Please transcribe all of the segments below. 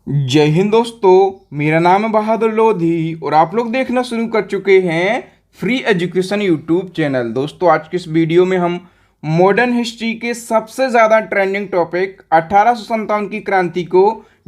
जय हिंद दोस्तों, मेरा नाम है बहादुर लोधी और आप लोग देखना शुरू कर चुके हैं फ्री एजुकेशन यूट्यूब चैनल। दोस्तों आज की इस वीडियो में हम मॉडर्न हिस्ट्री के सबसे ज़्यादा ट्रेंडिंग टॉपिक 1857 की क्रांति को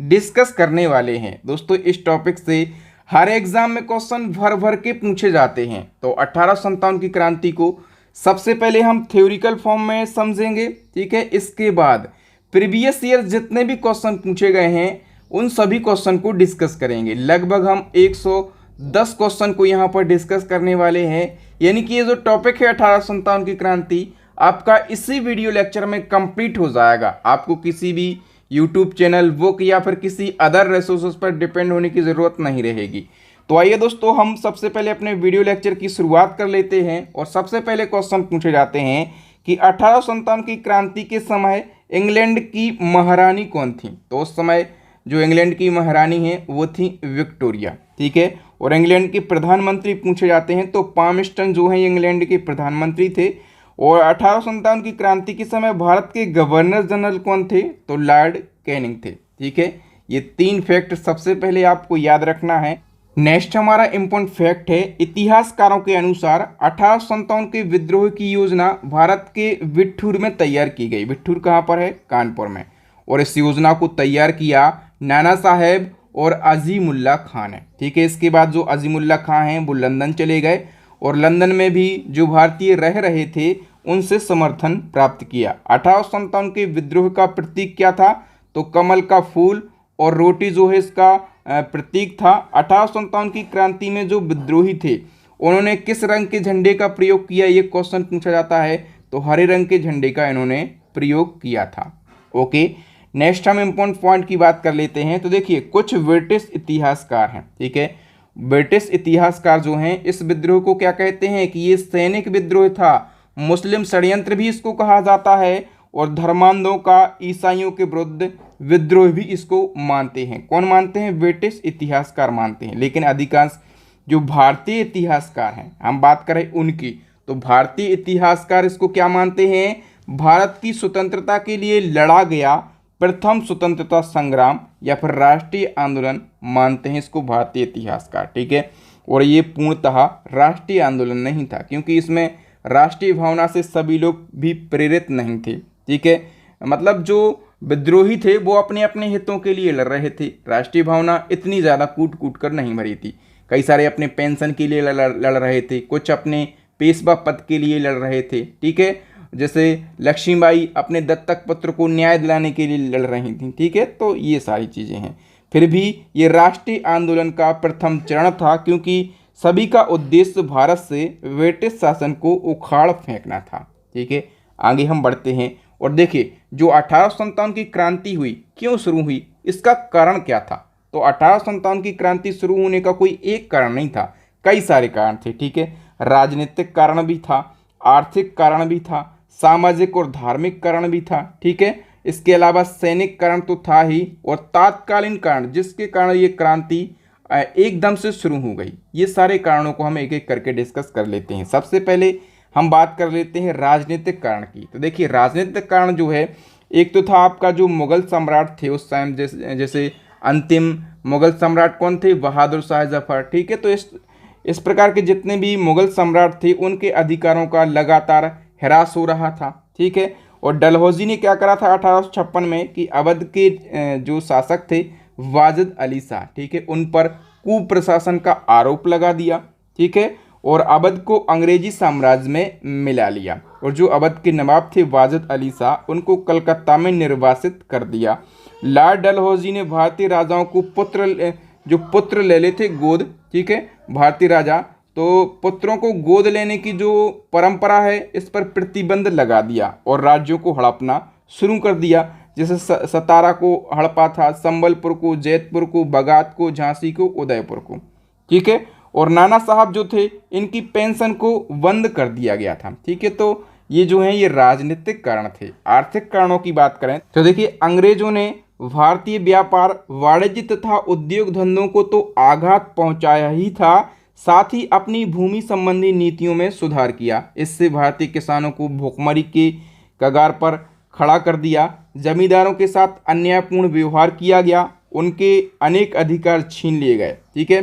डिस्कस करने वाले हैं। दोस्तों इस टॉपिक से हर एग्जाम में क्वेश्चन भर भर के पूछे जाते हैं। तो 1857 की क्रांति को सबसे पहले हम थ्योरिकल फॉर्म में समझेंगे, ठीक है। इसके बाद प्रीवियस ईयर जितने भी क्वेश्चन पूछे गए हैं उन सभी क्वेश्चन को डिस्कस करेंगे। लगभग हम 110 क्वेश्चन को यहाँ पर डिस्कस करने वाले हैं। यानी कि ये जो टॉपिक है 1857 की क्रांति आपका इसी वीडियो लेक्चर में कंप्लीट हो जाएगा। आपको किसी भी यूट्यूब चैनल, बुक या फिर किसी अदर रिसोर्सेज पर डिपेंड होने की ज़रूरत नहीं रहेगी। तो आइए दोस्तों हम सबसे पहले अपने वीडियो लेक्चर की शुरुआत कर लेते हैं। और सबसे पहले क्वेश्चन पूछे जाते हैं कि 1857 की क्रांति के समय इंग्लैंड की महारानी कौन थी। तो उस समय जो इंग्लैंड की महारानी है वो थी विक्टोरिया, ठीक है। और इंग्लैंड के प्रधानमंत्री पूछे जाते हैं तो पामस्टन जो है इंग्लैंड के प्रधानमंत्री थे। और 1857 की क्रांति के समय भारत के गवर्नर जनरल कौन थे, तो लॉर्ड कैनिंग थे, ठीक है। ये तीन फैक्ट सबसे पहले आपको याद रखना है। नेक्स्ट हमारा इम्पोर्टेंट फैक्ट है, इतिहासकारों के अनुसार 1857 के विद्रोह की योजना भारत के विठूर में तैयार की गई। विठूर कहाँ पर है, कानपुर में। और इस योजना को तैयार किया नाना साहेब और अजीमुल्ला खान है, ठीक है। इसके बाद जो अजीमुल्ला खान हैं वो लंदन चले गए और लंदन में भी जो भारतीय रह रहे थे उनसे समर्थन प्राप्त किया। 1857 के विद्रोह का प्रतीक क्या था, तो कमल का फूल और रोटी जो है इसका प्रतीक था। 1857 की क्रांति में जो विद्रोही थे उन्होंने किस रंग के झंडे का प्रयोग किया, ये क्वेश्चन पूछा जाता है। तो हरे रंग के झंडे का इन्होंने प्रयोग किया था। ओके, नेक्स्ट हम इम्पोर्टेंट पॉइंट की बात कर लेते हैं। तो देखिए कुछ ब्रिटिश इतिहासकार हैं, ठीक है। ब्रिटिश इतिहासकार जो हैं इस विद्रोह को क्या कहते हैं कि ये सैनिक विद्रोह था, मुस्लिम षड्यंत्र भी इसको कहा जाता है। और धर्मांधों का ईसाइयों के विरुद्ध विद्रोह भी इसको मानते हैं। कौन मानते हैं, ब्रिटिश इतिहासकार मानते हैं। लेकिन अधिकांश जो भारतीय इतिहासकार हैं, हम बात करें उनकी, तो भारतीय इतिहासकार इसको क्या मानते हैं, भारत की स्वतंत्रता के लिए लड़ा गया प्रथम स्वतंत्रता संग्राम या फिर राष्ट्रीय आंदोलन मानते हैं इसको भारतीय इतिहासकार, ठीक है। और ये पूर्णतः राष्ट्रीय आंदोलन नहीं था क्योंकि इसमें राष्ट्रीय भावना से सभी लोग भी प्रेरित नहीं थे, ठीक है। मतलब जो विद्रोही थे वो अपने अपने हितों के लिए लड़ रहे थे। राष्ट्रीय भावना इतनी ज़्यादा कूट कूट कर नहीं मरी थी। कई सारे अपने पेंशन के लिए लड़ रहे थे, कुछ अपने पेशवा पद के लिए लड़ रहे थे, ठीक है। जैसे लक्ष्मीबाई अपने दत्तक पुत्र को न्याय दिलाने के लिए लड़ रही थी, ठीक है। तो ये सारी चीज़ें हैं। फिर भी ये राष्ट्रीय आंदोलन का प्रथम चरण था क्योंकि सभी का उद्देश्य भारत से ब्रिटिश शासन को उखाड़ फेंकना था, ठीक है। आगे हम बढ़ते हैं और देखिए जो 1857 की क्रांति हुई क्यों शुरू हुई, इसका कारण क्या था। तो 1857 की क्रांति शुरू होने का कोई एक कारण नहीं था, कई सारे कारण थे, ठीक है। राजनीतिक कारण भी था, आर्थिक कारण भी था, सामाजिक और धार्मिक कारण भी था, ठीक है। इसके अलावा सैनिक कारण तो था ही और तात्कालीन कारण जिसके कारण ये क्रांति एकदम से शुरू हो गई। ये सारे कारणों को हम एक एक करके डिस्कस कर लेते हैं। सबसे पहले हम बात कर लेते हैं राजनीतिक कारण की। तो देखिए राजनीतिक कारण जो है, एक तो था आपका जो मुगल सम्राट थे उस टाइम, जैसे अंतिम मुगल सम्राट कौन थे, बहादुर शाह जफर, ठीक है। तो इस प्रकार के जितने भी मुगल सम्राट थे उनके अधिकारों का लगातार हिरास हो रहा था, ठीक है। और डलहौजी ने क्या करा था 1856 में कि अवध के जो शासक थे वाजिद अली शाह, ठीक है, उन पर कुप्रशासन का आरोप लगा दिया, ठीक है। और अवध को अंग्रेजी साम्राज्य में मिला लिया। और जो अवध के नवाब थे वाजिद अली शाह, उनको कलकत्ता में निर्वासित कर दिया। लॉर्ड डलहौजी ने भारतीय राजाओं को पुत्र ले लेते गोद, ठीक है, भारतीय राजा, तो पुत्रों को गोद लेने की जो परंपरा है इस पर प्रतिबंध लगा दिया और राज्यों को हड़पना शुरू कर दिया। जैसे सतारा को हड़पा था, संबलपुर को, जैतपुर को, बगात को, झांसी को, उदयपुर को, ठीक है। और नाना साहब जो थे इनकी पेंशन को बंद कर दिया गया था, ठीक है। तो ये जो है ये राजनीतिक कारण थे। आर्थिक कारणों की बात करें तो देखिए अंग्रेजों ने भारतीय व्यापार, वाणिज्य तथा उद्योग धंधों को तो आघात पहुंचाया ही था, साथ ही अपनी भूमि संबंधी नीतियों में सुधार किया। इससे भारतीय किसानों को भूखमरी के कगार पर खड़ा कर दिया। जमींदारों के साथ अन्यायपूर्ण व्यवहार किया गया उनके अनेक अधिकार छीन लिए गए। ठीक है,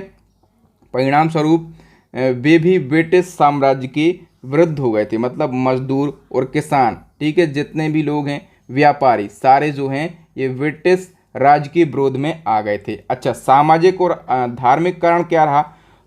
परिणाम स्वरूप वे भी ब्रिटिश साम्राज्य के विरुद्ध हो गए थे, मतलब मजदूर और किसान, ठीक है, जितने भी लोग हैं, व्यापारी, सारे जो हैं ये ब्रिटिश राज के विरोध में आ गए थे। अच्छा, सामाजिक और धार्मिक कारण क्या रहा?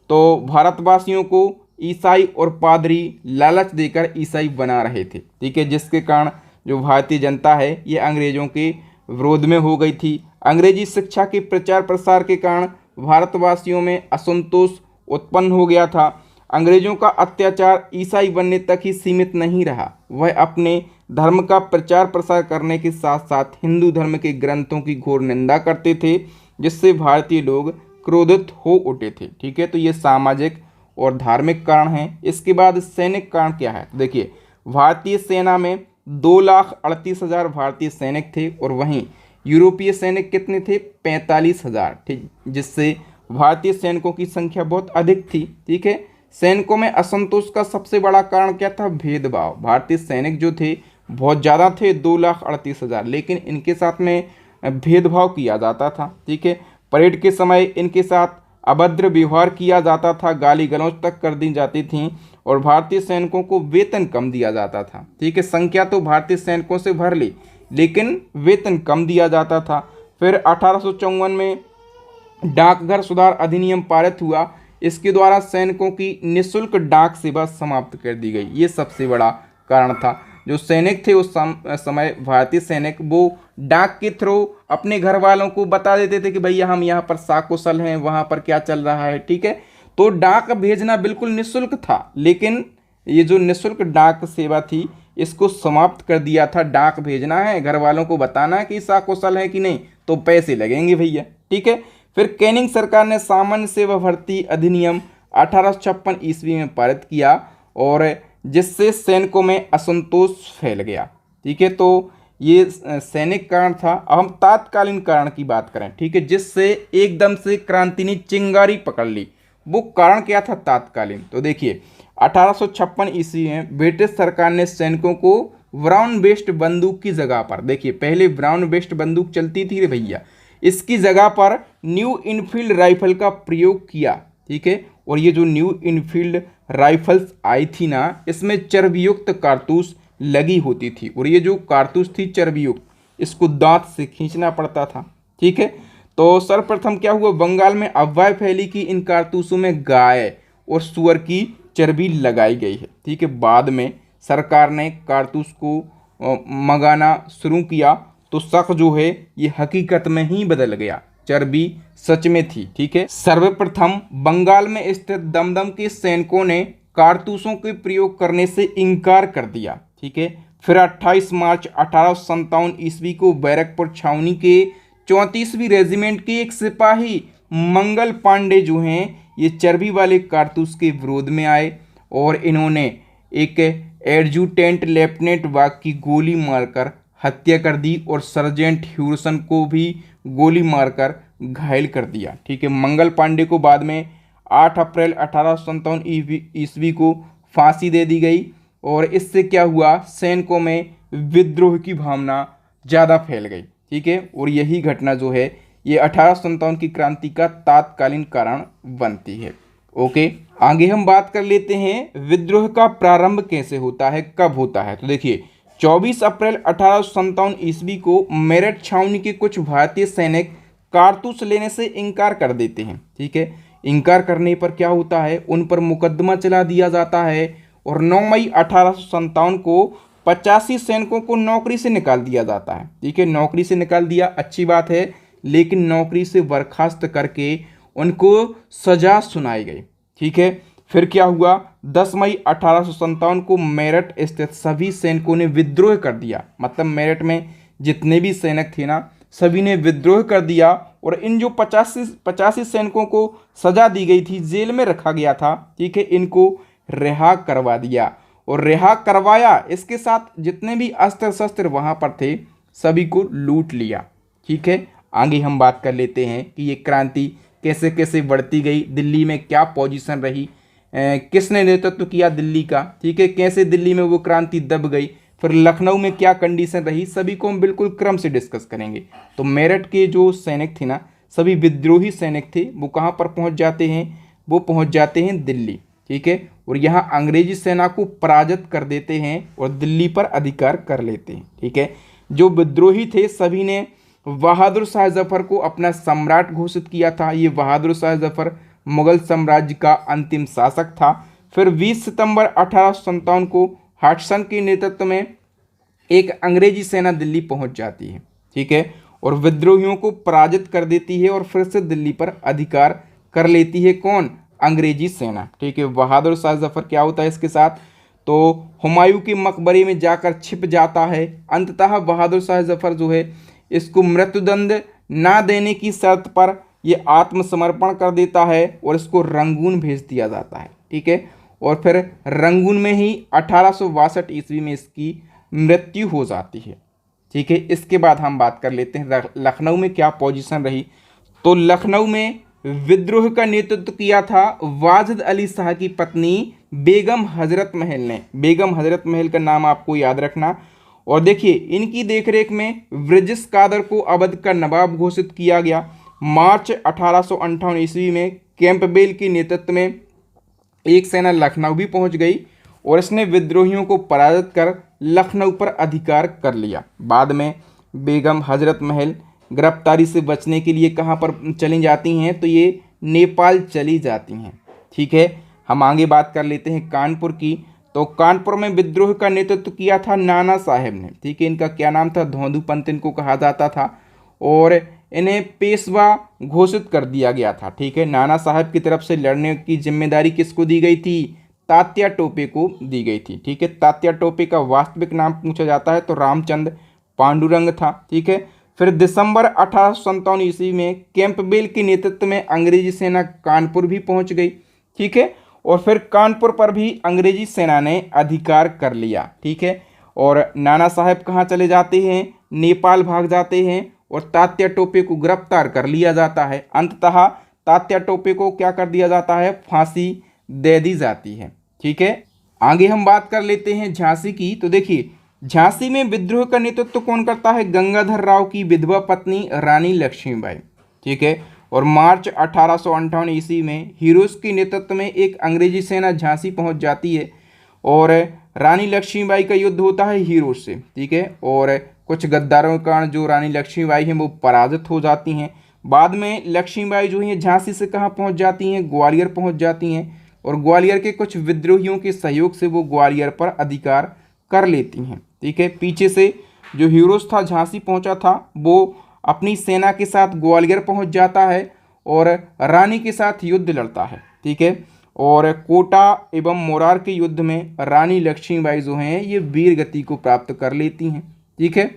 तो भारतवासियों को ईसाई और पादरी लालच देकर ईसाई बना रहे थे। ठीक है, जिसके कारण जो भारतीय जनता है ये अंग्रेजों के विरोध में हो गई थी। अंग्रेजी शिक्षा के प्रचार प्रसार के कारण भारतवासियों में असंतोष उत्पन्न हो गया था। अंग्रेजों का अत्याचार ईसाई बनने तक ही सीमित नहीं रहा, वह अपने धर्म का प्रचार प्रसार करने के साथ साथ हिंदू धर्म के ग्रंथों की घोर निंदा करते थे, जिससे भारतीय लोग क्रोधित हो उठे थे। ठीक है, तो ये सामाजिक और धार्मिक कारण हैं। इसके बाद सैनिक कारण क्या है? देखिए, भारतीय सेना में 2,38,000 भारतीय सैनिक थे और वहीं यूरोपीय सैनिक कितने थे? 45,000। ठीक, जिससे भारतीय सैनिकों की संख्या बहुत अधिक थी। ठीक है, सैनिकों में असंतोष का सबसे बड़ा कारण क्या था? भेदभाव। भारतीय सैनिक जो थे बहुत ज़्यादा थे, 2,38,000, लेकिन इनके साथ में भेदभाव किया जाता था। ठीक है, परेड के समय इनके साथ अभद्र व्यवहार किया जाता था, गाली गलौज तक कर दी जाती थी और भारतीय सैनिकों को वेतन कम दिया जाता था। ठीक है, संख्या तो भारतीय सैनिकों से भर ली, लेकिन वेतन कम दिया जाता था। फिर 1854 में डाकघर सुधार अधिनियम पारित हुआ। इसके द्वारा सैनिकों की निःशुल्क डाक सेवा समाप्त कर दी गई। ये सबसे बड़ा कारण था। जो सैनिक थे उस समय भारतीय सैनिक, वो डाक के थ्रू अपने घर वालों को बता देते थे कि भैया हम यहाँ पर सकुशल हैं, वहाँ पर क्या चल रहा है। ठीक है, तो डाक भेजना बिल्कुल निःशुल्क था, लेकिन ये जो निःशुल्क डाक सेवा थी इसको समाप्त कर दिया था। डाक भेजना है, घर वालों को बताना है कि सकुशल है कि नहीं, तो पैसे लगेंगे भैया। ठीक है, फिर कैनिंग सरकार ने सामान्य सेवा भर्ती अधिनियम 1856 ईस्वी में पारित किया और जिससे सैनिकों में असंतोष फैल गया। ठीक है, तो ये सैनिक कारण था। अब हम तात्कालीन कारण की बात करें, ठीक है, जिससे एकदम से क्रांति ने चिंगारी पकड़ ली, वो कारण क्या था तात्कालीन? तो देखिए, 1856 ईस्वी में ब्रिटिश सरकार ने सैनिकों को ब्राउन बेस्ड बंदूक की जगह पर, देखिए पहले ब्राउन बेस्ड बंदूक चलती थी रे भैया, इसकी जगह पर न्यू इनफील्ड राइफल का प्रयोग किया। ठीक है, और ये जो न्यू इनफील्ड राइफल्स आई थी ना, इसमें चर्बीयुक्त कारतूस लगी होती थी और ये जो कारतूस थी चर्बीयुक्त, इसको दांत से खींचना पड़ता था। ठीक है, तो सर्वप्रथम क्या हुआ, बंगाल में अफवाह फैली कि इन कारतूसों में गाय और सुअर की चर्बी लगाई गई है। ठीक है, बाद में सरकार ने कारतूस को मंगाना शुरू किया तो शक जो है ये हकीकत में ही बदल गया, चर्बी सच में थी। ठीक है, सर्वप्रथम बंगाल में स्थित दमदम के सैनिकों ने कारतूसों के प्रयोग करने से इनकार कर दिया। ठीक है, फिर 28 मार्च 1857 ईस्वी को बैरकपुर छावनी के 34वीं रेजिमेंट के एक सिपाही मंगल पांडे जो हैं ये चर्बी वाले कारतूस के विरोध में आए और इन्होंने एक एडजुटेंट लेफ्टिनेंट वाघ की गोली मारकर हत्या कर दी और सर्जेंट ह्यूरसन को भी गोली मारकर घायल कर दिया। ठीक है, मंगल पांडे को बाद में 8 अप्रैल 1857 ईस्वी को फांसी दे दी गई और इससे क्या हुआ, सैनिकों में विद्रोह की भावना ज़्यादा फैल गई। ठीक है, और यही घटना जो है ये 1857 की क्रांति का तात्कालीन कारण बनती है। ओके, आगे हम बात कर लेते हैं विद्रोह का प्रारंभ कैसे होता है, कब होता है। तो देखिए, 24 अप्रैल 1857 ईस्वी को मेरठ छावनी के कुछ भारतीय सैनिक कारतूस लेने से इनकार कर देते हैं। ठीक है, इनकार करने पर क्या होता है, उन पर मुकदमा चला दिया जाता है और 9 मई 1857 को 85 सैनिकों को नौकरी से निकाल दिया जाता है। ठीक है, नौकरी से निकाल दिया, अच्छी बात है, लेकिन नौकरी से बर्खास्त करके उनको सजा सुनाई गई। ठीक है, फिर क्या हुआ, 10 मई 1857 को मेरठ स्थित सभी सैनिकों ने विद्रोह कर दिया, मतलब मेरठ में जितने भी सैनिक थे ना सभी ने विद्रोह कर दिया और इन जो 85 सैनिकों को सजा दी गई थी, जेल में रखा गया था, ठीक है, इनको रिहा करवा दिया और रिहा करवाया, इसके साथ जितने भी अस्त्र शस्त्र वहाँ पर थे सभी को लूट लिया। ठीक है, आगे हम बात कर लेते हैं कि ये क्रांति कैसे कैसे बढ़ती गई, दिल्ली में क्या पोजीशन रही, किसने नेतृत्व किया दिल्ली का। ठीक है, कैसे दिल्ली में वो क्रांति दब गई, फिर लखनऊ में क्या कंडीशन रही, सभी को हम बिल्कुल क्रम से डिस्कस करेंगे। तो मेरठ के जो सैनिक थे ना, सभी विद्रोही सैनिक थे वो कहाँ पर पहुँच जाते हैं, वो पहुँच जाते हैं दिल्ली। ठीक है, और यहाँ अंग्रेजी सेना को पराजित कर देते हैं और दिल्ली पर अधिकार कर लेते हैं। ठीक है, जो विद्रोही थे सभी ने बहादुर शाह जफर को अपना सम्राट घोषित किया था। ये बहादुर शाह जफर मुगल साम्राज्य का अंतिम शासक था। फिर 20 सितंबर 1857 को हडसन के नेतृत्व में एक अंग्रेजी सेना दिल्ली पहुंच जाती है। ठीक है, और विद्रोहियों को पराजित कर देती है और फिर से दिल्ली पर अधिकार कर लेती है। कौन? अंग्रेजी सेना। ठीक है, बहादुर शाह जफर क्या होता है इसके साथ, तो हुमायूं के मकबरे में जाकर छिप जाता है। अंततः बहादुर शाह जफर जो है इसको मृत्युदंड ना देने की शर्त पर ये आत्मसमर्पण कर देता है और इसको रंगून भेज दिया जाता है। ठीक है, और फिर रंगून में ही 1862 ईस्वी में इसकी मृत्यु हो जाती है। ठीक है, इसके बाद हम बात कर लेते हैं लखनऊ में क्या पोजीशन रही। तो लखनऊ में विद्रोह का नेतृत्व किया था वाजिद अली शाह की पत्नी बेगम हजरत महल ने। बेगम हजरत महल का नाम आपको याद रखना। और देखिए इनकी देखरेख में ब्रिटिश कादर को अवध का नवाब घोषित किया गया। मार्च 1858 ईस्वी में कैंपबेल के नेतृत्व में एक सेना लखनऊ भी पहुंच गई और इसने विद्रोहियों को पराजित कर लखनऊ पर अधिकार कर लिया। बाद में बेगम हजरत महल गिरफ्तारी से बचने के लिए कहाँ पर चली जाती हैं, तो ये नेपाल चली जाती हैं। ठीक है, हम आगे बात कर लेते हैं कानपुर की। तो कानपुर में विद्रोह का नेतृत्व किया था नाना साहेब ने। ठीक है, इनका क्या नाम था, धोंदू पंत इनको कहा जाता था और इन्हें पेशवा घोषित कर दिया गया था। ठीक है, नाना साहब की तरफ से लड़ने की जिम्मेदारी किसको दी गई थी, तात्या टोपे को दी गई थी। ठीक है, तात्या टोपे का वास्तविक नाम पूछा जाता है तो रामचंद्र पांडुरंग था। ठीक है, फिर दिसंबर 1857 ईस्वी में कैंपबेल के नेतृत्व में अंग्रेजी सेना कानपुर भी पहुंच गई। ठीक है, और फिर कानपुर पर भी अंग्रेजी सेना ने अधिकार कर लिया। ठीक है, और नाना साहब कहाँ चले जाते हैं, नेपाल भाग जाते हैं और तात्या टोपे को गिरफ्तार कर लिया जाता है। अंततः तात्या टोपे को क्या कर दिया जाता है, फांसी दे दी जाती है। ठीक है, आगे हम बात कर लेते हैं झांसी की। तो देखिए झांसी में विद्रोह का नेतृत्व कौन करता है, गंगाधर राव की विधवा पत्नी रानी लक्ष्मीबाई। ठीक है, और मार्च 1858 ईस्वी में हीरोज के नेतृत्व में एक अंग्रेजी सेना झांसी पहुंच जाती है और रानी लक्ष्मीबाई का युद्ध होता है हीरोज से। ठीक है, और कुछ गद्दारों के कारण जो रानी लक्ष्मीबाई हैं वो पराजित हो जाती हैं। बाद में लक्ष्मीबाई जो है झांसी से कहाँ पहुंच जाती हैं, ग्वालियर पहुंच जाती हैं और ग्वालियर के कुछ विद्रोहियों के सहयोग से वो ग्वालियर पर अधिकार कर लेती हैं। ठीक है, पीछे से जो हीरोज था झांसी पहुंचा था वो अपनी सेना के साथ ग्वालियर पहुंच जाता है और रानी के साथ युद्ध लड़ता है। ठीक है, और कोटा एवं मोरार के युद्ध में रानी लक्ष्मीबाई जो हैं ये वीर गति को प्राप्त कर लेती हैं। ठीक है,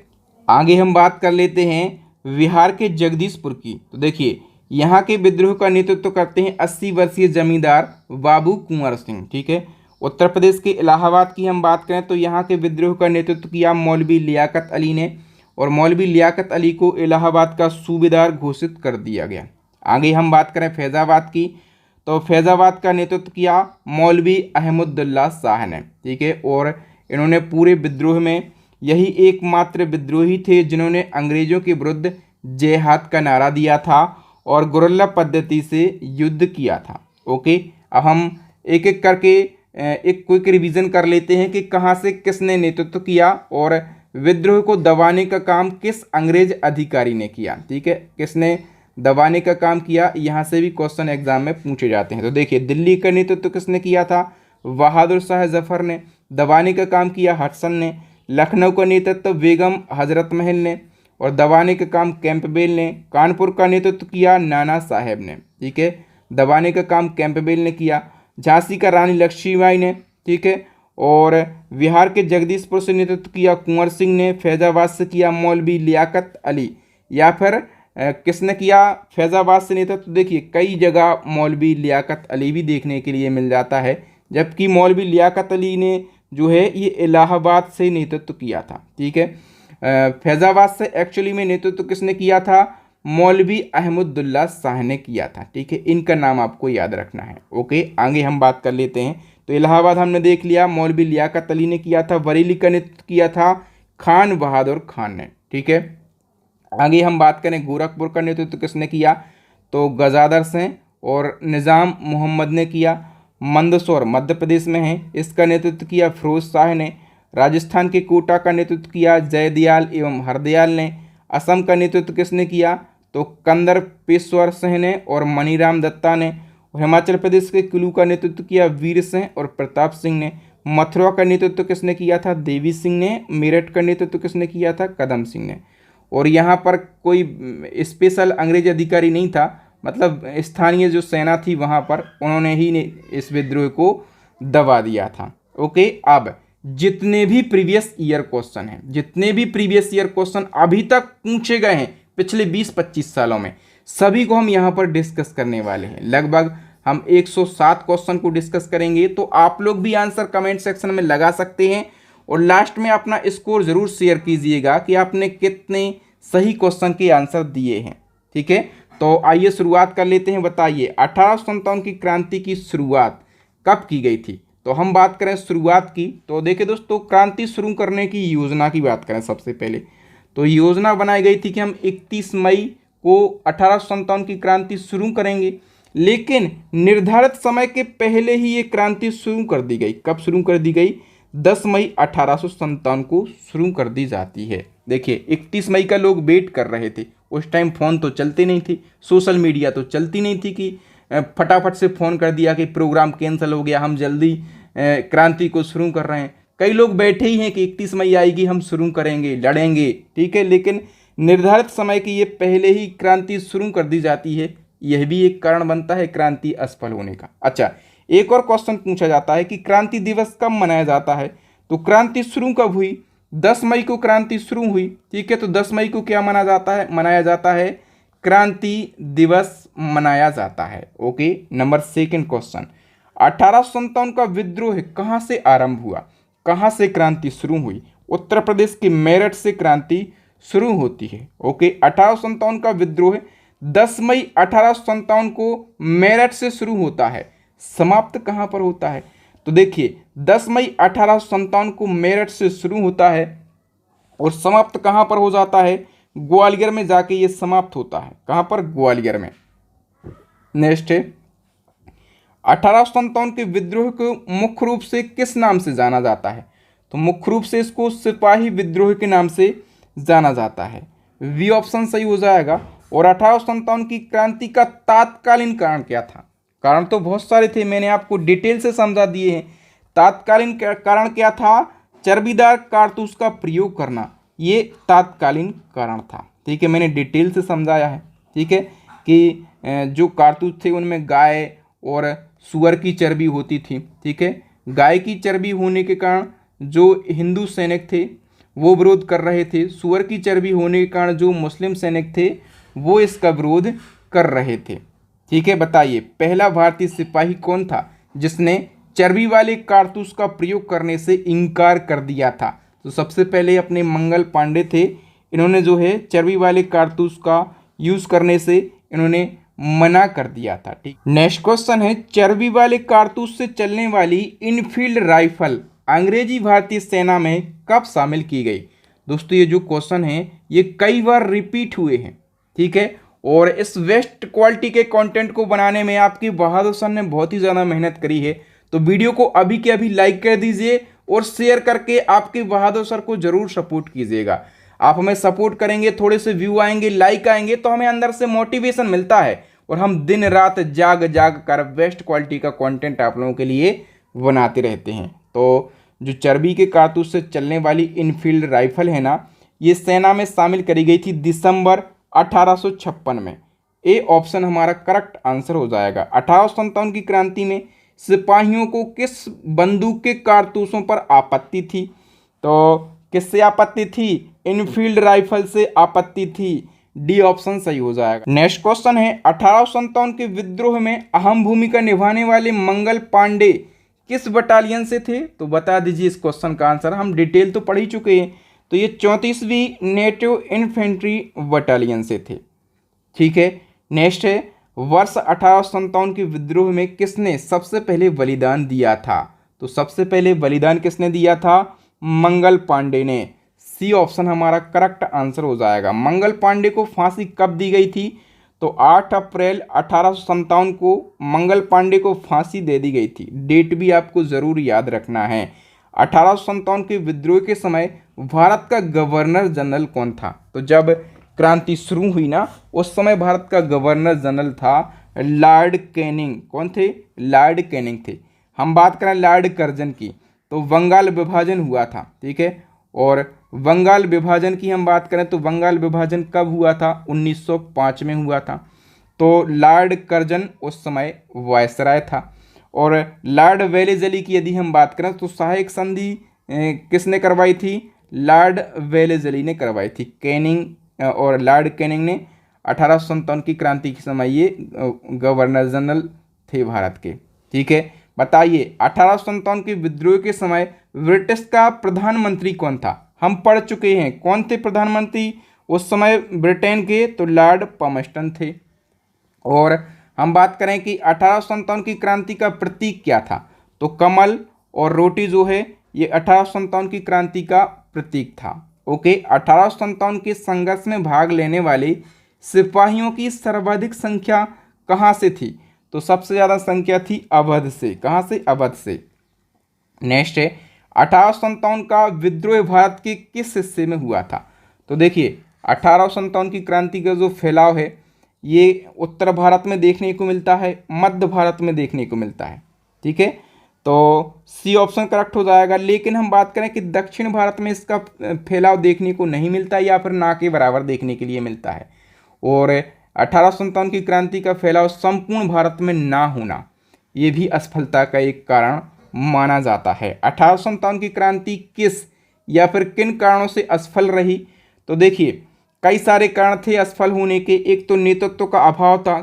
आगे हम बात कर लेते हैं बिहार के जगदीशपुर की। तो देखिए यहाँ के विद्रोह का नेतृत्व करते हैं 80 वर्षीय जमींदार बाबू कुंवर सिंह। ठीक है, उत्तर प्रदेश के इलाहाबाद की हम बात करें तो यहाँ के विद्रोह का नेतृत्व किया मौलवी लियाकत अली ने और मौलवी लियाकत अली को इलाहाबाद का सूबेदार घोषित कर दिया गया। आगे हम बात करें फैज़ाबाद की। तो फैज़ाबाद का नेतृत्व किया मौलवी अहमदुल्ला शाह ने। ठीक है, और इन्होंने पूरे विद्रोह में यही एकमात्र विद्रोही थे जिन्होंने अंग्रेजों के विरुद्ध जेहाद का नारा दिया था और गुरिल्ला पद्धति से युद्ध किया था। ओके, अब हम एक एक करके एक क्विक रिवीजन कर लेते हैं कि कहाँ से किसने नेतृत्व किया और विद्रोह को दबाने का काम किस अंग्रेज अधिकारी ने किया। ठीक है, किसने दबाने का काम किया, यहाँ से भी क्वेश्चन एग्जाम में पूछे जाते हैं। तो देखिए दिल्ली का नेतृत्व किसने किया था, बहादुर शाह जफर ने। दबाने का काम किया हडसन ने। लखनऊ का नेतृत्व बेगम हजरत महल ने और दबाने का काम कैंपबेल ने। कानपुर का नेतृत्व किया नाना साहेब ने। ठीक है, दबाने का काम कैंपबेल ने किया। झांसी का रानी लक्ष्मीबाई ने। ठीक है, और बिहार के जगदीशपुर से नेतृत्व किया कुंवर सिंह ने। फैज़ाबाद से किया मौलवी लियाकत अली, या फिर किसने किया, फैज़ाबाद से नेतृत्व। देखिए कई जगह मौलवी लियाकत अली भी देखने के लिए मिल जाता है, जबकि मौलवी लियाकत अली ने जो है ये इलाहाबाद से नेतृत्व किया था। ठीक है, फैज़ाबाद से एक्चुअली में नेतृत्व किसने किया था, मौलवी अहमदुल्ला शाह ने किया था। ठीक है, इनका नाम आपको याद रखना है। ओके, आगे हम बात कर लेते हैं। तो इलाहाबाद हमने देख लिया, मौलवी लियाकत अली ने किया था। बरेली का नेतृत्व किया था खान बहादुर खान ने। ठीक है, आगे हम बात करें गोरखपुर का नेतृत्व किसने किया, तो गजादर सिंह और निज़ाम मोहम्मद ने किया। मंदसौर मध्य प्रदेश में है, इसका नेतृत्व किया फिरोज शाह ने। राजस्थान के कोटा का नेतृत्व किया जयदयाल एवं हरदयाल ने। असम का नेतृत्व किसने किया, तो कंदरपेश्वर सिंह ने और मनीराम दत्ता ने। और हिमाचल प्रदेश के कुल्लू का नेतृत्व किया वीर सिंह और प्रताप सिंह ने। मथुरा का नेतृत्व किसने किया था, देवी सिंह ने। मेरठ का नेतृत्व किसने किया था, कदम सिंह ने। और यहाँ पर कोई स्पेशल अंग्रेज अधिकारी नहीं था, मतलब स्थानीय जो सेना थी वहाँ पर उन्होंने ही इस विद्रोह को दबा दिया था। ओके, अब जितने भी प्रीवियस ईयर क्वेश्चन हैं, जितने भी प्रीवियस ईयर क्वेश्चन अभी तक पूछे गए हैं पिछले 20-25 सालों में, सभी को हम यहाँ पर डिस्कस करने वाले हैं। लगभग हम 107 क्वेश्चन को डिस्कस करेंगे। तो आप लोग भी आंसर कमेंट सेक्शन में लगा सकते हैं और लास्ट में अपना स्कोर ज़रूर शेयर कीजिएगा कि आपने कितने सही क्वेश्चन के आंसर दिए हैं। ठीक है, तो आइए शुरुआत कर लेते हैं। बताइए 1857 की क्रांति की शुरुआत कब की गई थी। तो हम बात करें शुरुआत की, तो देखिए दोस्तों, क्रांति शुरू करने की योजना की बात करें सबसे पहले, तो योजना बनाई गई थी कि हम 31 मई को 1857 की क्रांति शुरू करेंगे, लेकिन निर्धारित समय के पहले ही ये क्रांति शुरू कर दी गई। कब शुरू कर दी गई, 10 मई 1857 को शुरू कर दी जाती है। देखिए 31 मई का लोग वेट कर रहे थे, उस टाइम फ़ोन तो चलते नहीं थी, सोशल मीडिया तो चलती नहीं थी कि फटाफट से फ़ोन कर दिया कि प्रोग्राम कैंसिल हो गया, हम जल्दी क्रांति को शुरू कर रहे हैं। कई लोग बैठे ही हैं कि 31 मई आएगी, हम शुरू करेंगे, लड़ेंगे। ठीक है, लेकिन निर्धारित समय की ये पहले ही क्रांति शुरू कर दी जाती है, यह भी एक कारण बनता है क्रांति असफल होने का। अच्छा, एक और क्वेश्चन पूछा जाता है कि क्रांति दिवस कब मनाया जाता है। तो क्रांति शुरू कब हुई, 10 मई को क्रांति शुरू हुई। ठीक है, तो 10 मई को क्या मनाया जाता है क्रांति दिवस मनाया जाता है। ओके, नंबर सेकंड क्वेश्चन, 1857 का विद्रोह कहाँ से आरंभ हुआ, कहाँ से क्रांति शुरू हुई। उत्तर प्रदेश के मेरठ से क्रांति शुरू होती है। ओके, 1857 का विद्रोह 10 मई 1857 को मेरठ से शुरू होता है, समाप्त कहाँ पर होता है। तो देखिए 10 मई 1857 को मेरठ से शुरू होता है और समाप्त कहाँ पर हो जाता है, ग्वालियर में जाके ये समाप्त होता है। कहाँ पर, ग्वालियर में। नेक्स्ट है, 1857 के विद्रोह को मुख्य रूप से किस नाम से जाना जाता है। तो मुख्य रूप से इसको सिपाही विद्रोह के नाम से जाना जाता है। वी ऑप्शन सही हो जाएगा। और 1857 की क्रांति का तात्कालीन कारण क्या था। कारण तो बहुत सारे थे, मैंने आपको डिटेल से समझा दिए हैं। तात्कालीन कारण क्या था, चर्बीदार कारतूस का प्रयोग करना, ये तात्कालीन कारण था। ठीक है, मैंने डिटेल से समझाया है। ठीक है, कि जो कारतूस थे उनमें गाय और सुअर की चर्बी होती थी। ठीक है, गाय की चर्बी होने के कारण जो हिंदू सैनिक थे वो विरोध कर रहे थे, सुअर की चर्बी होने के कारण जो मुस्लिम सैनिक थे वो इसका विरोध कर रहे थे। ठीक है, बताइए पहला भारतीय सिपाही कौन था जिसने चर्बी वाले कारतूस का प्रयोग करने से इनकार कर दिया था। तो सबसे पहले अपने मंगल पांडे थे, इन्होंने जो है चर्बी वाले कारतूस का यूज़ करने से इन्होंने मना कर दिया था। ठीक, नेक्स्ट क्वेश्चन है, चर्बी वाले कारतूस से चलने वाली इनफील्ड राइफल अंग्रेजी भारतीय सेना में कब शामिल की गई। दोस्तों ये जो क्वेश्चन है ये कई बार रिपीट हुए हैं। ठीक है, और इस बेस्ट क्वालिटी के कंटेंट को बनाने में आपकी बहादुर सर ने बहुत ही ज़्यादा मेहनत करी है। तो वीडियो को अभी के अभी लाइक कर दीजिए और शेयर करके आपके बहादुर सर को ज़रूर सपोर्ट कीजिएगा। आप हमें सपोर्ट करेंगे, थोड़े से व्यू आएंगे, लाइक आएंगे, तो हमें अंदर से मोटिवेशन मिलता है और हम दिन रात जाग कर बेस्ट क्वालिटी का कंटेंट आप लोगों के लिए बनाते रहते हैं। तो जो चर्बी के कारतूस से चलने वाली इनफील्ड राइफल है ना, ये सेना में शामिल करी गई थी दिसंबर 1856 में। ए ऑप्शन हमारा करेक्ट आंसर हो जाएगा। 1857 की क्रांति में सिपाहियों को किस बंदूक के कारतूसों पर आपत्ति थी। तो किससे आपत्ति थी, इनफील्ड राइफल से आपत्ति थी। डी ऑप्शन सही हो जाएगा। नेक्स्ट क्वेश्चन है, 1857 के विद्रोह में अहम भूमिका निभाने वाले मंगल पांडे किस बटालियन से थे। तो बता दीजिए इस क्वेश्चन का आंसर, हम डिटेल तो पढ़ ही चुके हैं। तो ये 34वीं नेटिव इन्फेंट्री बटालियन से थे। ठीक है, नेक्स्ट है, वर्ष 1857 के विद्रोह में किसने सबसे पहले बलिदान दिया था। तो सबसे पहले बलिदान किसने दिया था, मंगल पांडे ने। सी ऑप्शन हमारा करेक्ट आंसर हो जाएगा। मंगल पांडे को फांसी कब दी गई थी? तो 8 अप्रैल 1857 को मंगल पांडे को फांसी दे दी गई थी। डेट भी आपको ज़रूर याद रखना है। 1857 के विद्रोह के समय भारत का गवर्नर जनरल कौन था? तो जब क्रांति शुरू हुई ना, उस समय भारत का गवर्नर जनरल था लॉर्ड कैनिंग। कौन थे? लॉर्ड कैनिंग थे। हम बात करें लॉर्ड कर्जन की, तो बंगाल विभाजन हुआ था, ठीक है। और बंगाल विभाजन की हम बात करें तो बंगाल विभाजन कब हुआ था? 1905 में हुआ था। तो लॉर्ड कर्जन उस समय वायसराय था। और लॉर्ड वेलेजली की यदि हम बात करें तो सहायक संधि किसने करवाई थी? लॉर्ड वेलेजली ने करवाई थी। कैनिंग और लॉर्ड कैनिंग ने 1857 की क्रांति के समय ये गवर्नर जनरल थे भारत के, ठीक है। बताइए 1857 के विद्रोह के समय ब्रिटिश का प्रधानमंत्री कौन था? हम पढ़ चुके हैं। कौन थे प्रधानमंत्री उस समय ब्रिटेन के? तो लॉर्ड पामस्टन थे। और हम बात करें कि 1857 की क्रांति का प्रतीक क्या था? तो कमल और रोटी जो है ये 1857 की क्रांति का प्रतीक था। ओके, 1857 के संघर्ष में भाग लेने वाले सिपाहियों की सर्वाधिक संख्या कहाँ से थी? तो सबसे ज़्यादा संख्या थी अवध से। कहाँ से? अवध से। नेक्स्ट है 1857 का विद्रोह भारत के किस हिस्से में हुआ था? तो देखिए 1857 की क्रांति का जो फैलाव है ये उत्तर भारत में देखने को मिलता है, मध्य भारत में देखने को मिलता है, ठीक है। तो सी ऑप्शन करेक्ट हो जाएगा। लेकिन हम बात करें कि दक्षिण भारत में इसका फैलाव देखने को नहीं मिलता या फिर ना के बराबर देखने के लिए मिलता है। और 1857 की क्रांति का फैलाव संपूर्ण भारत में ना होना ये भी असफलता का एक कारण माना जाता है। 1857 की क्रांति किस या फिर किन कारणों से असफल रही? तो देखिए कई सारे कारण थे असफल होने के। एक तो नेतृत्व का अभाव था,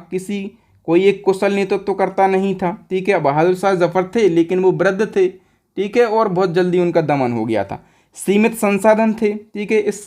कोई एक कुशल नेतृत्वकर्ता नहीं था, ठीक है। बहादुर शाह जफर थे लेकिन वो वृद्ध थे, ठीक है, और बहुत जल्दी उनका दमन हो गया था। सीमित संसाधन थे, ठीक है। इस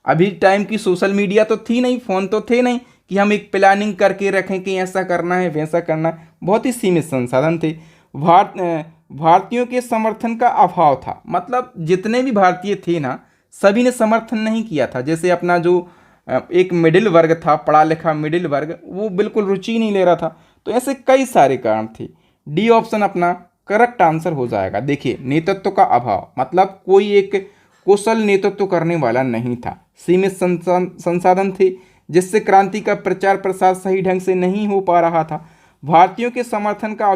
अभी टाइम की सोशल मीडिया तो थी नहीं, फ़ोन तो थे नहीं कि हम एक प्लानिंग करके रखें कि ऐसा करना है वैसा करना है। बहुत ही सीमित संसाधन थे। भारतीयों के समर्थन का अभाव था, मतलब जितने भी भारतीय थे ना सभी ने समर्थन नहीं किया था। जैसे अपना जो एक मिडिल वर्ग था, पढ़ा लिखा मिडिल वर्ग, वो बिल्कुल रुचि नहीं ले रहा था। तो ऐसे कई सारे कारण थे। डी ऑप्शन अपना करेक्ट आंसर हो जाएगा। देखिए नेतृत्व का अभाव मतलब कोई एक कुशल नेतृत्व करने वाला नहीं था। सीमित संसाधन थे जिससे क्रांति का प्रचार प्रसार सही ढंग से नहीं हो पा रहा था। भारतीयों के समर्थन का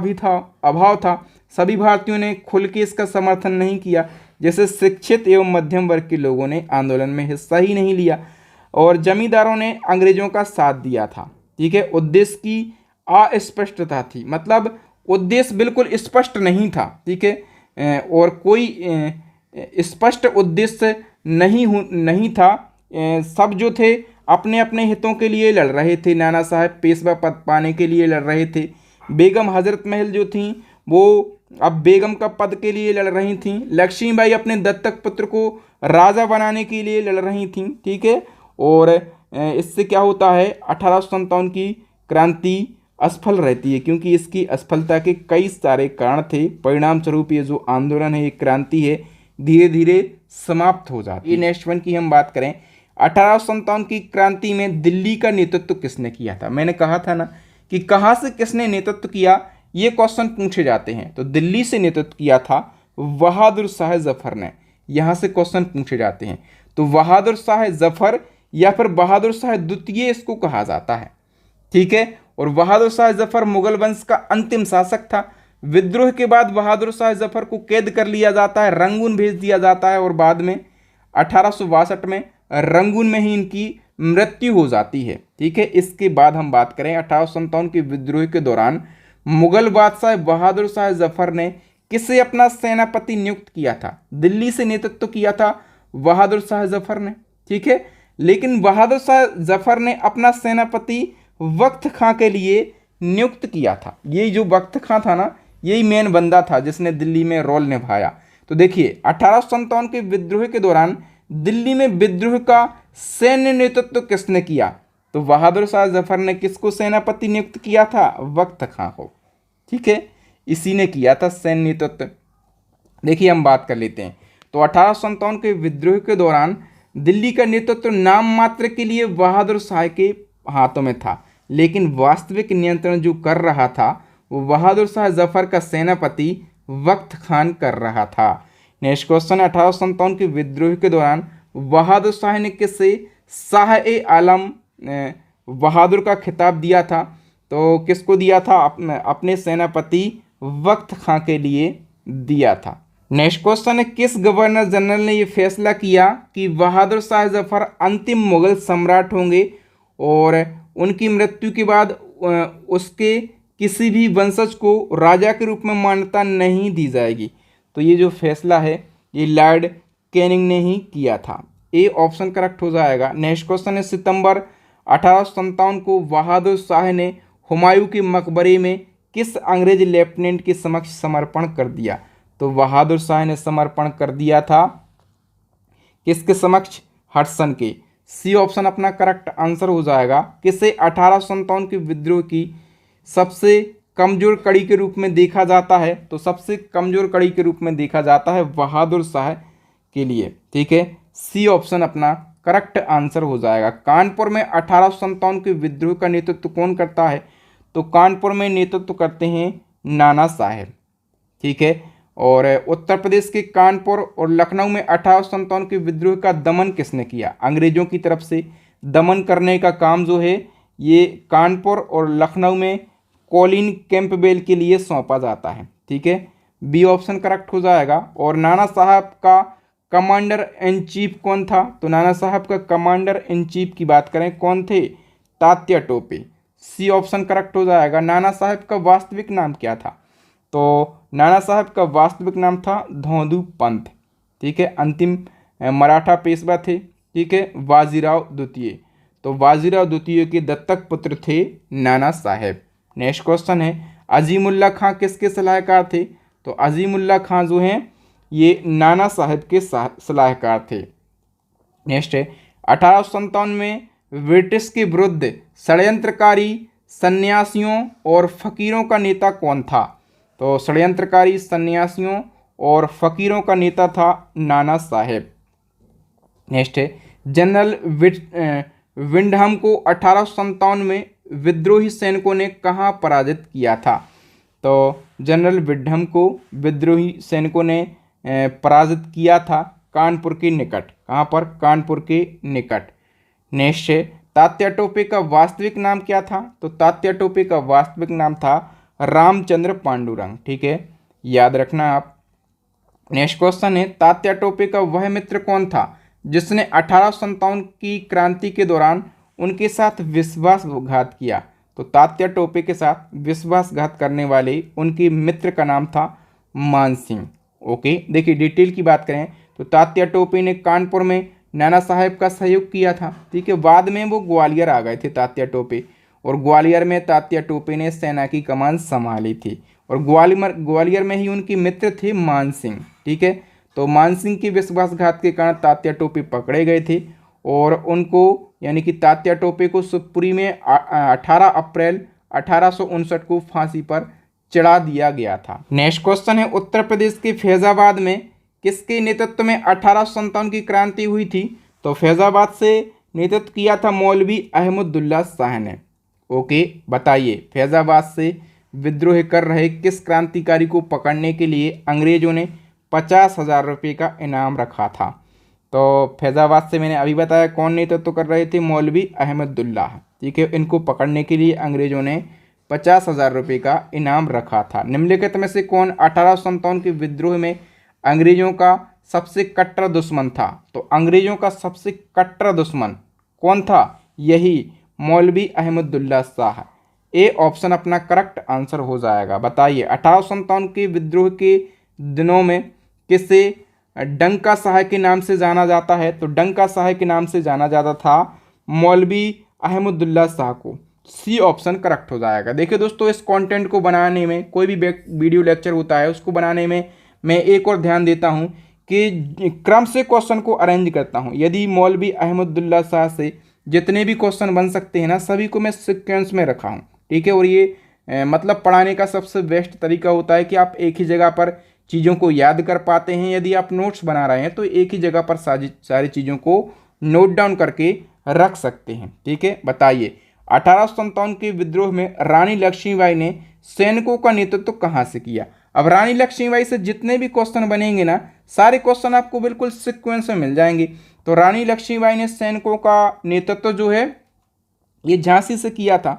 अभाव था। सभी भारतीयों ने खुल के इसका समर्थन नहीं किया। जैसे शिक्षित एवं मध्यम वर्ग के लोगों ने आंदोलन में हिस्सा ही नहीं लिया और जमींदारों ने अंग्रेजों का साथ दिया था, ठीक है। उद्देश्य की अस्पष्टता थी, मतलब उद्देश्य बिल्कुल स्पष्ट नहीं था, ठीक है। और कोई स्पष्ट उद्देश्य नहीं था। सब जो थे अपने अपने हितों के लिए लड़ रहे थे। नाना साहब पेशवा पद पाने के लिए लड़ रहे थे। बेगम हजरत महल जो थी वो अब बेगम का पद के लिए लड़ रही थीं। लक्ष्मीबाई अपने दत्तक पुत्र को राजा बनाने के लिए लड़ रही थीं, ठीक है। और इससे क्या होता है 1857 की क्रांति असफल रहती है क्योंकि इसकी असफलता के कई सारे कारण थे। परिणाम स्वरूप ये जो आंदोलन है, ये क्रांति है, धीरे धीरे समाप्त हो जाती है। ये नेक्स्ट वन की हम बात करें, 1857 की क्रांति में दिल्ली का नेतृत्व किसने किया था? मैंने कहा था ना कि कहाँ से किसने नेतृत्व किया, ये क्वेश्चन पूछे जाते हैं। तो दिल्ली से नेतृत्व किया था बहादुर शाह जफर ने। यहाँ से क्वेश्चन पूछे जाते हैं। तो बहादुर शाह जफर या फिर बहादुर शाह द्वितीय इसको कहा जाता है, ठीक है। और बहादुर शाह जफर मुगल वंश का अंतिम शासक था। विद्रोह के बाद बहादुर शाह जफर को कैद कर लिया जाता है, रंगून भेज दिया जाता है और बाद में 1862 में रंगून में ही इनकी मृत्यु हो जाती है, ठीक है। इसके बाद हम बात करें 1857 के विद्रोह के दौरान मुगल बादशाह बहादुर शाह जफर ने किसे अपना सेनापति नियुक्त किया था? दिल्ली से नेतृत्व किया था बहादुर शाह जफर ने, ठीक है। लेकिन बहादुर शाह जफर ने अपना सेनापति वक्त खां के लिए नियुक्त किया था। ये जो वक्त खां था ना, यही मेन बंदा था जिसने दिल्ली में रोल निभाया। तो देखिए 1857 के विद्रोह के दौरान दिल्ली में विद्रोह का सैन्य नेतृत्व किसने किया? तो बहादुर शाह जफर ने किसको सेनापति नियुक्त किया था? वक्त खां को, ठीक है। इसी ने किया था सैन्य नेतृत्व। देखिए हम बात कर लेते हैं। तो 1857 के विद्रोह के दौरान दिल्ली का नेतृत्व नाम मात्र के लिए बहादुर शाह के हाथों में था, लेकिन वास्तविक नियंत्रण जो कर रहा था वो बहादुर शाह जफर का सेनापति वक्त खान कर रहा था। नेक्स्ट क्वेश्चन, 1857 के विद्रोह के दौरान बहादुर शाह ने किसे शाह ए आलम बहादुर का खिताब दिया था? तो किसको दिया था? अपने सेनापति वक्त खां के लिए दिया था। नेक्स्ट क्वेश्चन है, किस गवर्नर जनरल ने यह फैसला किया कि बहादुर शाह जफर अंतिम मुगल सम्राट होंगे और उनकी मृत्यु के बाद उसके किसी भी वंशज को राजा के रूप में मान्यता नहीं दी जाएगी? तो ये जो फैसला है ये लॉर्ड कैनिंग ने ही किया था। ए ऑप्शन करेक्ट हो जाएगा। नेक्स्ट क्वेश्चन है, सितंबर 1857 को बहादुर शाह ने हुमायूं के मकबरे में किस अंग्रेज लेफ्टिनेंट के समक्ष समर्पण कर दिया? तो बहादुर शाह ने समर्पण कर दिया था किसके समक्ष? हडसन के। सी ऑप्शन अपना करेक्ट आंसर हो जाएगा। किसे 1857 के विद्रोह की सबसे कमजोर कड़ी के रूप में देखा जाता है? तो सबसे कमजोर कड़ी के रूप में देखा जाता है बहादुर शाह के लिए। ठीक है, सी ऑप्शन अपना करेक्ट आंसर हो जाएगा। कानपुर में 1857 के विद्रोह का नेतृत्व कौन करता है? तो कानपुर में नेतृत्व करते हैं नाना साहेब। ठीक है, और उत्तर प्रदेश के कानपुर और लखनऊ में 1857 के विद्रोह का दमन किसने किया? अंग्रेजों की तरफ से दमन करने का काम जो है ये कानपुर और लखनऊ में कॉलिन कैंपबेल के लिए सौंपा जाता है। ठीक है, बी ऑप्शन करेक्ट हो जाएगा। और नाना साहब का कमांडर इन चीफ कौन था? तो नाना साहब का कमांडर इन चीफ की बात करें कौन थे? Tatya Tope. C option correct हो जाएगा। नाना साहब का वास्तविक नाम क्या था? तो नाना साहब का वास्तविक नाम था धोंदू पंत। ठीक है, अंतिम मराठा पेशवा थे। ठीक है, बाजीराव द्वितीय। तो बाजीराव द्वितीय के दत्तक पुत्र थे नाना साहेब। नेक्स्ट क्वेश्चन है, अजीमुल्ला खां किसके सलाहकार थे? तो अजीमुल्ला खां जो हैं ये नाना साहेब के सलाहकार थे। नेक्स्ट है, 1857 में ब्रिटिश के विरुद्ध षड्यंत्रकारी सन्यासियों और फकीरों का नेता कौन था? तो षड्यंत्रकारी सन्यासियों और फकीरों का नेता था नाना साहेब। नेक्स्ट है, जनरल विंडहम को 1857 में विद्रोही सैनिकों ने कहाँ पराजित किया था? तो जनरल विंडहम को विद्रोही सैनिकों ने पराजित किया था कानपुर के निकट। कहाँ पर? कानपुर के निकट। नेक्स्ट है, तात्या टोपे का वास्तविक नाम क्या था? तो तात्या टोपे का वास्तविक नाम था रामचंद्र पांडुरंग। ठीक है, याद रखना आप। नेक्स्ट क्वेश्चन है, तात्या टोपे का वह मित्र कौन था जिसने 1857 की क्रांति के दौरान उनके साथ विश्वासघात किया? तो तात्या टोपे के साथ विश्वासघात करने वाले उनके मित्र का नाम था मान सिंह। ओके, देखिए डिटेल की बात करें तो तात्या टोपे ने कानपुर में नाना साहेब का सहयोग किया था। ठीक है, बाद में वो ग्वालियर आ गए थे तात्या टोपे, और ग्वालियर में तात्या टोपे ने सेना की कमान संभाली थी, और ग्वालियर में ही उनके मित्र थे मान सिंह। ठीक है, तो मान सिंह के विश्वासघात के कारण तात्या टोपे पकड़े गए थे और उनको यानी कि तात्या टोपे को शिवपुरी में 18 अप्रैल 1859 को फांसी पर चढ़ा दिया गया था। नेक्स्ट क्वेश्चन है, उत्तर प्रदेश के फैजाबाद में किसके नेतृत्व में 1857 की क्रांति हुई थी? तो फैजाबाद से नेतृत्व किया था मौलवी अहमदुल्ला शाह ने। ओके, बताइए फैजाबाद से विद्रोह कर रहे किस क्रांतिकारी को पकड़ने के लिए अंग्रेजों ने 50,000 रुपये का इनाम रखा था? तो फैजाबाद से मैंने अभी बताया कौन नेतृत्व कर रहे थे? मौलवी अहमदुल्ला। ठीक है, इनको पकड़ने के लिए अंग्रेजों ने 50,000 रुपये का इनाम रखा था। निम्नलिखित में से कौन 1857 के विद्रोह में अंग्रेजों का सबसे कट्टर दुश्मन था? तो अंग्रेजों का सबसे कट्टर दुश्मन कौन था? यही मौलवी अहमदुल्ला शाह। ए ऑप्शन अपना करेक्ट आंसर हो जाएगा। बताइए 1857 के विद्रोह के दिनों में किसे डंका शाह के नाम से जाना जाता है? तो डंका शाह के नाम से जाना जाता था मौलवी अहमदुल्ला शाह को। सी ऑप्शन करेक्ट हो जाएगा। देखिए दोस्तों, इस कंटेंट को बनाने में, कोई भी वीडियो लेक्चर होता है उसको बनाने में मैं एक और ध्यान देता हूं कि क्रम से क्वेश्चन को अरेंज करता हूं। यदि मौलवी अहमदुल्ला शाह से जितने भी क्वेश्चन बन सकते हैं ना, सभी को मैं सीक्वेंस में रखा हूं। ठीक है, और ये मतलब पढ़ाने का सबसे बेस्ट तरीका होता है कि आप एक ही जगह पर चीज़ों को याद कर पाते हैं। यदि आप नोट्स बना रहे हैं तो एक ही जगह पर सारी चीज़ों को नोट डाउन करके रख सकते हैं। ठीक है, बताइए 1857 के विद्रोह में रानी लक्ष्मीबाई ने सैनिकों का नेतृत्व कहाँ से किया। अब रानी लक्ष्मीबाई से जितने भी क्वेश्चन बनेंगे ना, सारे क्वेश्चन आपको बिल्कुल सीक्वेंस में मिल जाएंगे। तो रानी लक्ष्मीबाई ने सैनिकों का नेतृत्व जो है ये झांसी से किया था।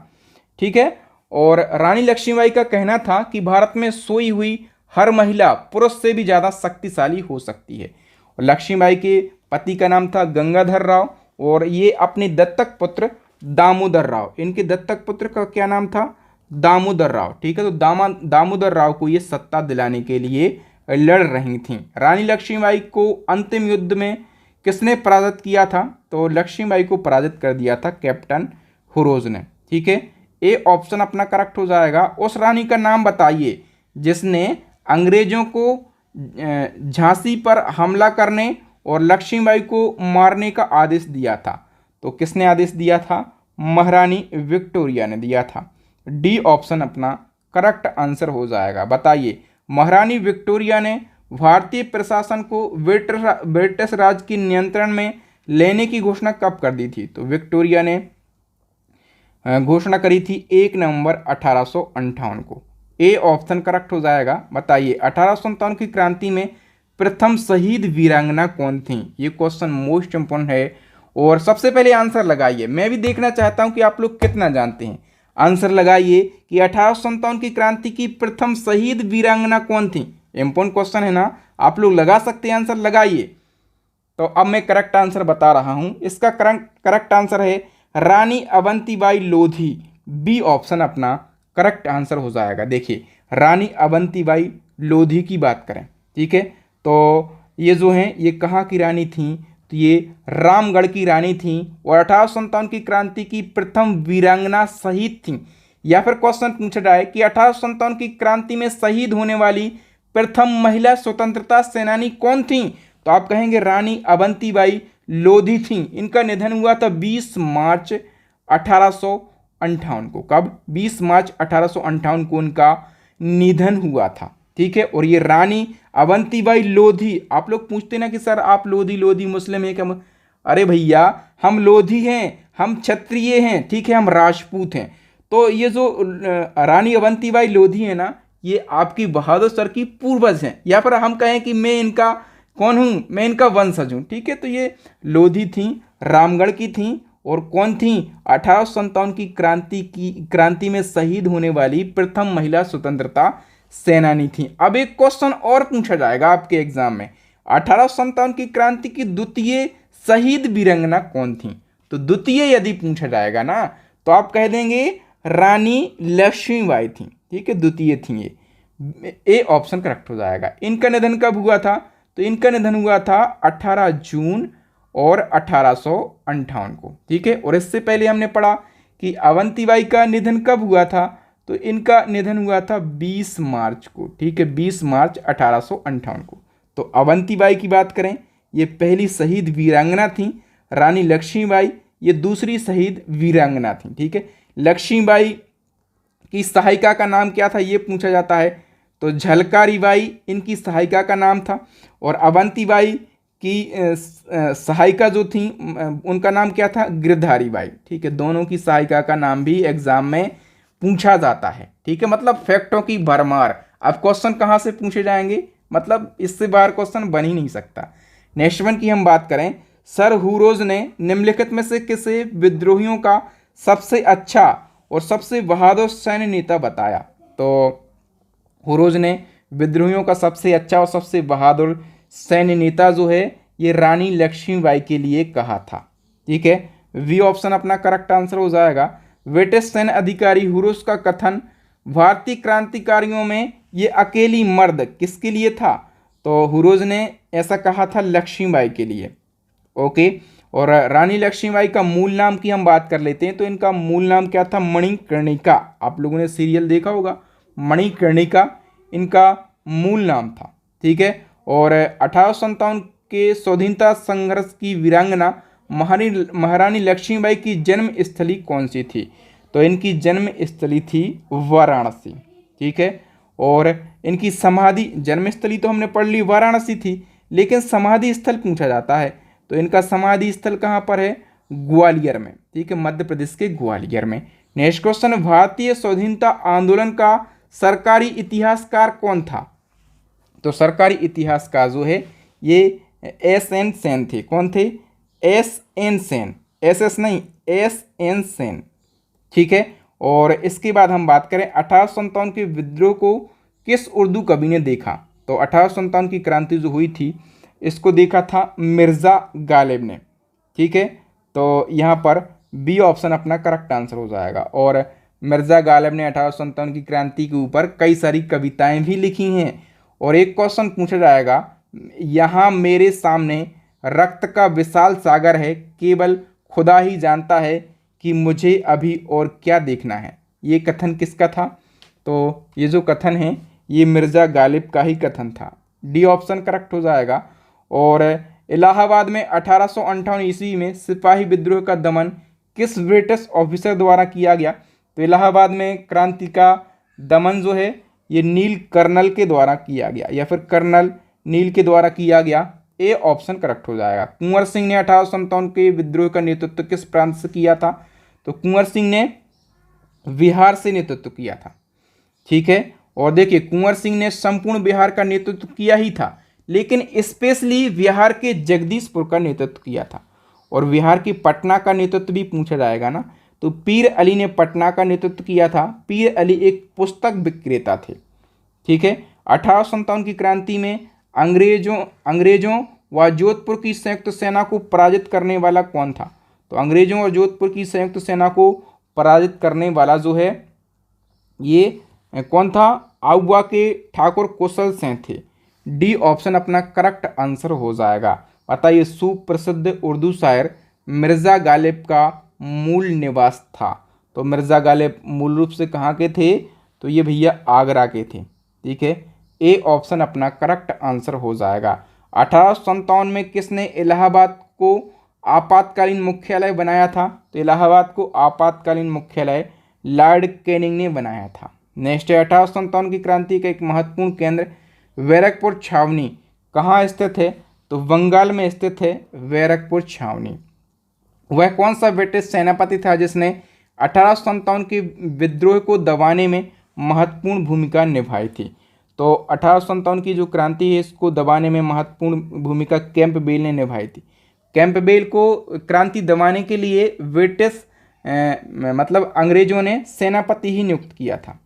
ठीक है, और रानी लक्ष्मीबाई का कहना था कि भारत में सोई हुई हर महिला पुरुष से भी ज़्यादा शक्तिशाली हो सकती है। और लक्ष्मीबाई के पति का नाम था गंगाधर राव और ये अपने दत्तक पुत्र दामोदर राव, इनके दत्तक पुत्र का क्या नाम था, दामोदर राव। ठीक है, तो दामोदर राव को ये सत्ता दिलाने के लिए लड़ रही थीं। रानी लक्ष्मीबाई को अंतिम युद्ध में किसने पराजित किया था, तो लक्ष्मीबाई को पराजित कर दिया था कैप्टन हुरोज ने। ठीक है, ए ऑप्शन अपना करेक्ट हो जाएगा। उस रानी का नाम बताइए जिसने अंग्रेजों को झांसी पर हमला करने और लक्ष्मीबाई को मारने का आदेश दिया था। तो किसने आदेश दिया था, महारानी विक्टोरिया ने दिया था। डी ऑप्शन अपना करेक्ट आंसर हो जाएगा। बताइए महारानी विक्टोरिया ने भारतीय प्रशासन को ब्रिटिश राज के नियंत्रण में लेने की घोषणा कब कर दी थी, तो विक्टोरिया ने घोषणा करी थी 1 नवंबर 1858 को। ए ऑप्शन करेक्ट हो जाएगा। बताइए 1857 की क्रांति में प्रथम शहीद वीरांगना कौन थी, ये क्वेश्चन मोस्ट इंपोर्टेंट है और सबसे पहले आंसर लगाइए। मैं भी देखना चाहता हूं कि आप लोग कितना जानते हैं। आंसर लगाइए कि 1857 की क्रांति की प्रथम शहीद वीरांगना कौन थी। इंपोर्टेंट क्वेश्चन है ना, आप लोग लगा सकते हैं, आंसर लगाइए। तो अब मैं करेक्ट आंसर बता रहा हूं। इसका करेक्ट आंसर है रानी अवंतीबाई लोधी। बी ऑप्शन अपना करेक्ट आंसर हो जाएगा। देखिए रानी अवंतीबाई लोधी की बात करें, ठीक है, तो ये जो हैं ये कहाँ की रानी थी, तो ये रामगढ़ की रानी थी और 1857 की क्रांति की प्रथम वीरांगना शहीद थी। या फिर क्वेश्चन पूछा जाए कि 1857 की क्रांति में शहीद होने वाली प्रथम महिला स्वतंत्रता सेनानी कौन थी, तो आप कहेंगे रानी अवंतीबाई लोधी थी। इनका निधन हुआ था 20 मार्च 1858 को। कब, 20 मार्च 1858 को उनका निधन हुआ था। ठीक है, और ये रानी अवंतीबाई लोधी, आप लोग पूछते ना कि सर आप लोधी लोधी मुस्लिम है क्या, अरे भैया हम लोधी हैं, हम क्षत्रिय हैं, ठीक है, हम राजपूत हैं। तो ये जो रानी अवंतीबाई लोधी है ना, ये आपकी बहादुर सर की पूर्वज हैं, या फिर हम कहें कि मैं इनका कौन हूँ, मैं इनका वंशज हूँ। ठीक है, तो ये लोधी थी, रामगढ़ की थी और कौन थी, 1857 की क्रांति में शहीद होने वाली प्रथम महिला स्वतंत्रता सेनानी थी। अब एक क्वेश्चन और पूछा जाएगा आपके एग्जाम में, 1857 की क्रांति की द्वितीय शहीद वीरांगना कौन थी, तो द्वितीय यदि पूछा जाएगा ना तो आप कह देंगे रानी लक्ष्मीबाई थी। ठीक है, द्वितीय थी ये। ए ऑप्शन करेक्ट हो जाएगा। इनका निधन कब हुआ था, तो इनका निधन हुआ था 18 जून और 1858 को। ठीक है, और इससे पहले हमने पढ़ा कि अवंतीबाई का निधन कब हुआ था, तो इनका निधन हुआ था 20 मार्च को। ठीक है, 20 मार्च 1858 को। तो अवंतीबाई की बात करें, ये पहली शहीद वीरांगना थी। रानी लक्ष्मीबाई ये दूसरी शहीद वीरांगना थी। ठीक है, लक्ष्मीबाई की सहायिका का नाम क्या था ये पूछा जाता है, तो झलकारी बाई इनकी सहायिका का नाम था। और अवंतीबाई की सहायिका जो थी उनका नाम क्या था, गिरधारी बाई। ठीक है, दोनों की सहायिका का नाम भी एग्जाम में पूछा जाता है। ठीक है, मतलब फैक्टों की भरमार। अब क्वेश्चन कहाँ से पूछे जाएंगे, मतलब इससे बाहर क्वेश्चन बन ही नहीं सकता। नेक्स्ट वन की हम बात करें, सर हुरोज ने निम्नलिखित में से किसे विद्रोहियों का सबसे अच्छा और सबसे बहादुर सैन्य नेता बताया, तो हुरोज ने विद्रोहियों का सबसे अच्छा और सबसे बहादुर सैन्य नेता जो है ये रानी लक्ष्मीबाई के लिए कहा था। ठीक है, वी ऑप्शन अपना करेक्ट आंसर हो जाएगा। ब्रिटिश सैन्य अधिकारी हुरोज का कथन भारतीय क्रांतिकारियों में ये अकेली मर्द किसके लिए था, तो हुरोज ने ऐसा कहा था लक्ष्मीबाई के लिए। ओके, और रानी लक्ष्मीबाई का मूल नाम की हम बात कर लेते हैं, तो इनका मूल नाम क्या था, मणिकर्णिका। आप लोगों ने सीरियल देखा होगा, मणिकर्णिका इनका मूल नाम था। ठीक है, और 1857 के स्वाधीनता संघर्ष की वीरांगना महारानी लक्ष्मीबाई की जन्म स्थली कौन सी थी, तो इनकी जन्म स्थली थी वाराणसी। ठीक है, और इनकी समाधि, जन्मस्थली तो हमने पढ़ ली वाराणसी थी, लेकिन समाधि स्थल पूछा जाता है तो इनका समाधि स्थल कहाँ पर है? ग्वालियर में। ठीक है, मध्य प्रदेश के ग्वालियर में। नेक्स्ट क्वेश्चन, भारतीय स्वाधीनता आंदोलन का सरकारी इतिहासकार कौन था? तो सरकारी इतिहासकार जो है ये एस.एन. सेन थे। कौन थे? एस.एन. सेन, एस.एस. नहीं, एस.एन. सेन। ठीक है, और इसके बाद हम बात करें 1857 के विद्रोह को किस उर्दू कवि ने देखा? तो 1857 की क्रांति जो हुई थी इसको देखा था मिर्ज़ा गालिब ने। ठीक है, तो यहाँ पर बी ऑप्शन अपना करेक्ट आंसर हो जाएगा। और मिर्ज़ा गालिब ने 1857 की क्रांति के ऊपर कई सारी कविताएं भी लिखी हैं। और एक क्वेश्चन पूछा जाएगा, यहाँ मेरे सामने रक्त का विशाल सागर है, केवल खुदा ही जानता है कि मुझे अभी और क्या देखना है। ये कथन किसका था? तो ये जो कथन है ये मिर्ज़ा गालिब का ही कथन था। डी ऑप्शन करेक्ट हो जाएगा। और इलाहाबाद में 1858 ईस्वी में सिपाही विद्रोह का दमन किस ब्रिटिश ऑफिसर द्वारा किया गया? तो इलाहाबाद में क्रांति का दमन जो है ये नील कर्नल के द्वारा किया गया, या फिर कर्नल नील के द्वारा किया गया। ए ऑप्शन करेक्ट हो जाएगा। कुंवर सिंह ने 1857 के विद्रोह का नेतृत्व किस प्रांत से किया था? तो कुंवर सिंह ने बिहार से नेतृत्व किया था। ठीक है, और देखिए कुंवर सिंह ने संपूर्ण बिहार का नेतृत्व किया ही था, लेकिन स्पेशली बिहार के जगदीशपुर का नेतृत्व किया था। और बिहार की पटना का नेतृत्व भी पूछा जाएगा ना, तो पीर अली ने पटना का नेतृत्व किया था। पीर अली एक पुस्तक विक्रेता थे। ठीक है, 1857 की क्रांति में अंग्रेजों व जोधपुर की संयुक्त सेना को पराजित करने वाला कौन था? तो अंग्रेजों और जोधपुर की संयुक्त सेना को पराजित करने वाला जो है ये कौन था? आउवा के ठाकुर कुशल सेन थे। डी ऑप्शन अपना करेक्ट आंसर हो जाएगा। बताइए, सुप्रसिद्ध उर्दू शायर मिर्ज़ा गालिब का मूल निवास था। तो मिर्ज़ा गालिब मूल रूप से कहाँ के थे? तो ये भैया आगरा के थे। ठीक है, ए ऑप्शन अपना करेक्ट आंसर हो जाएगा। 1857 में किसने इलाहाबाद को आपातकालीन मुख्यालय बनाया था? तो इलाहाबाद को आपातकालीन मुख्यालय लॉर्ड कैनिंग ने बनाया था। नेक्स्ट है, 1857 की क्रांति का एक महत्वपूर्ण केंद्र बैरकपुर छावनी कहाँ स्थित है? तो बंगाल में स्थित है बैरकपुर छावनी। वह कौन सा ब्रिटिश सेनापति था जिसने 1857 के विद्रोह को दबाने में महत्वपूर्ण भूमिका निभाई थी? तो 1857 की जो क्रांति है इसको दबाने में महत्वपूर्ण भूमिका कैंपबेल ने निभाई थी। कैंपबेल को क्रांति दबाने के लिए ब्रिटिश मतलब अंग्रेजों ने सेनापति ही नियुक्त किया था।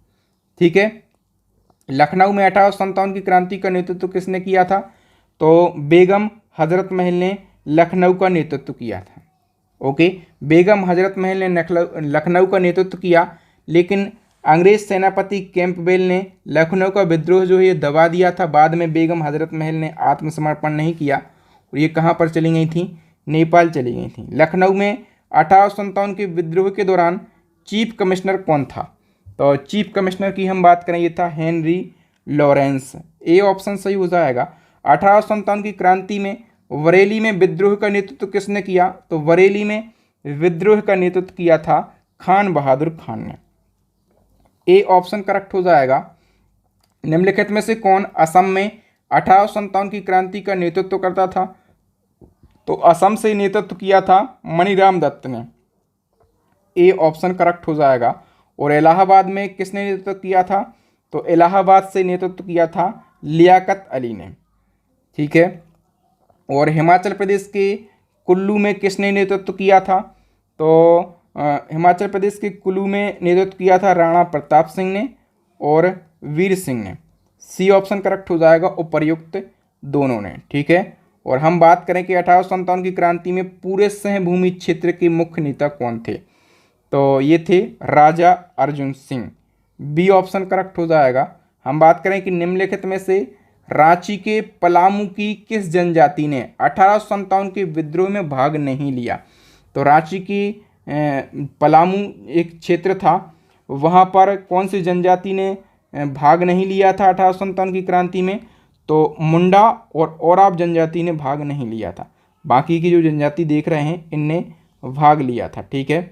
ठीक है, लखनऊ में 1857 की क्रांति का नेतृत्व किसने किया था? तो बेगम हजरत महल ने लखनऊ का नेतृत्व किया था। ओके, बेगम हजरत महल ने लखनऊ का नेतृत्व किया, लेकिन अंग्रेज सेनापति कैंपबेल ने लखनऊ का विद्रोह जो है ये दबा दिया था। बाद में बेगम हजरत महल ने आत्मसमर्पण नहीं किया और ये कहाँ पर चली गई थी? नेपाल चली गई थी। लखनऊ में 1857 के विद्रोह के दौरान चीफ कमिश्नर कौन था? तो चीफ कमिश्नर की हम बात करें, ये था हेनरी लॉरेंस। ए ऑप्शन सही हो जाएगा। 1857 की क्रांति में बरेली में विद्रोह का नेतृत्व किसने किया? तो बरेली में विद्रोह का नेतृत्व किया था खान बहादुर खान ने। ए ऑप्शन करेक्ट हो जाएगा। निम्नलिखित में से कौन असम में 1857 की क्रांति का नेतृत्व करता था? तो असम से नेतृत्व किया था मणिराम दत्त ने। ए ऑप्शन करेक्ट हो जाएगा। और इलाहाबाद में किसने नेतृत्व किया था? तो इलाहाबाद से नेतृत्व किया था लियाकत अली ने। ठीक है, और हिमाचल प्रदेश के कुल्लू में किसने नेतृत्व किया था? तो हिमाचल प्रदेश के कुल्लू में नेतृत्व किया था राणा प्रताप सिंह ने और वीर सिंह ने। सी ऑप्शन करेक्ट हो जाएगा, उपर्युक्त दोनों ने। ठीक है, और हम बात करें कि 1857 की क्रांति में पूरे सिंहभूमि क्षेत्र के मुख्य नेता कौन थे? तो ये थे Raja Arjun Singh. B option correct हो जाएगा। हम बात करें कि निम्नलिखित में से रांची के पलामू की किस जनजाति ने 1857 के विद्रोह में भाग नहीं लिया? तो रांची की पलामू एक क्षेत्र था, वहाँ पर कौन सी जनजाति ने भाग नहीं लिया था 1857 की क्रांति में? तो मुंडा और ओराव जनजाति ने भाग नहीं लिया था। बाकी की जो जनजाति देख रहे हैं इनने भाग लिया था। ठीक है,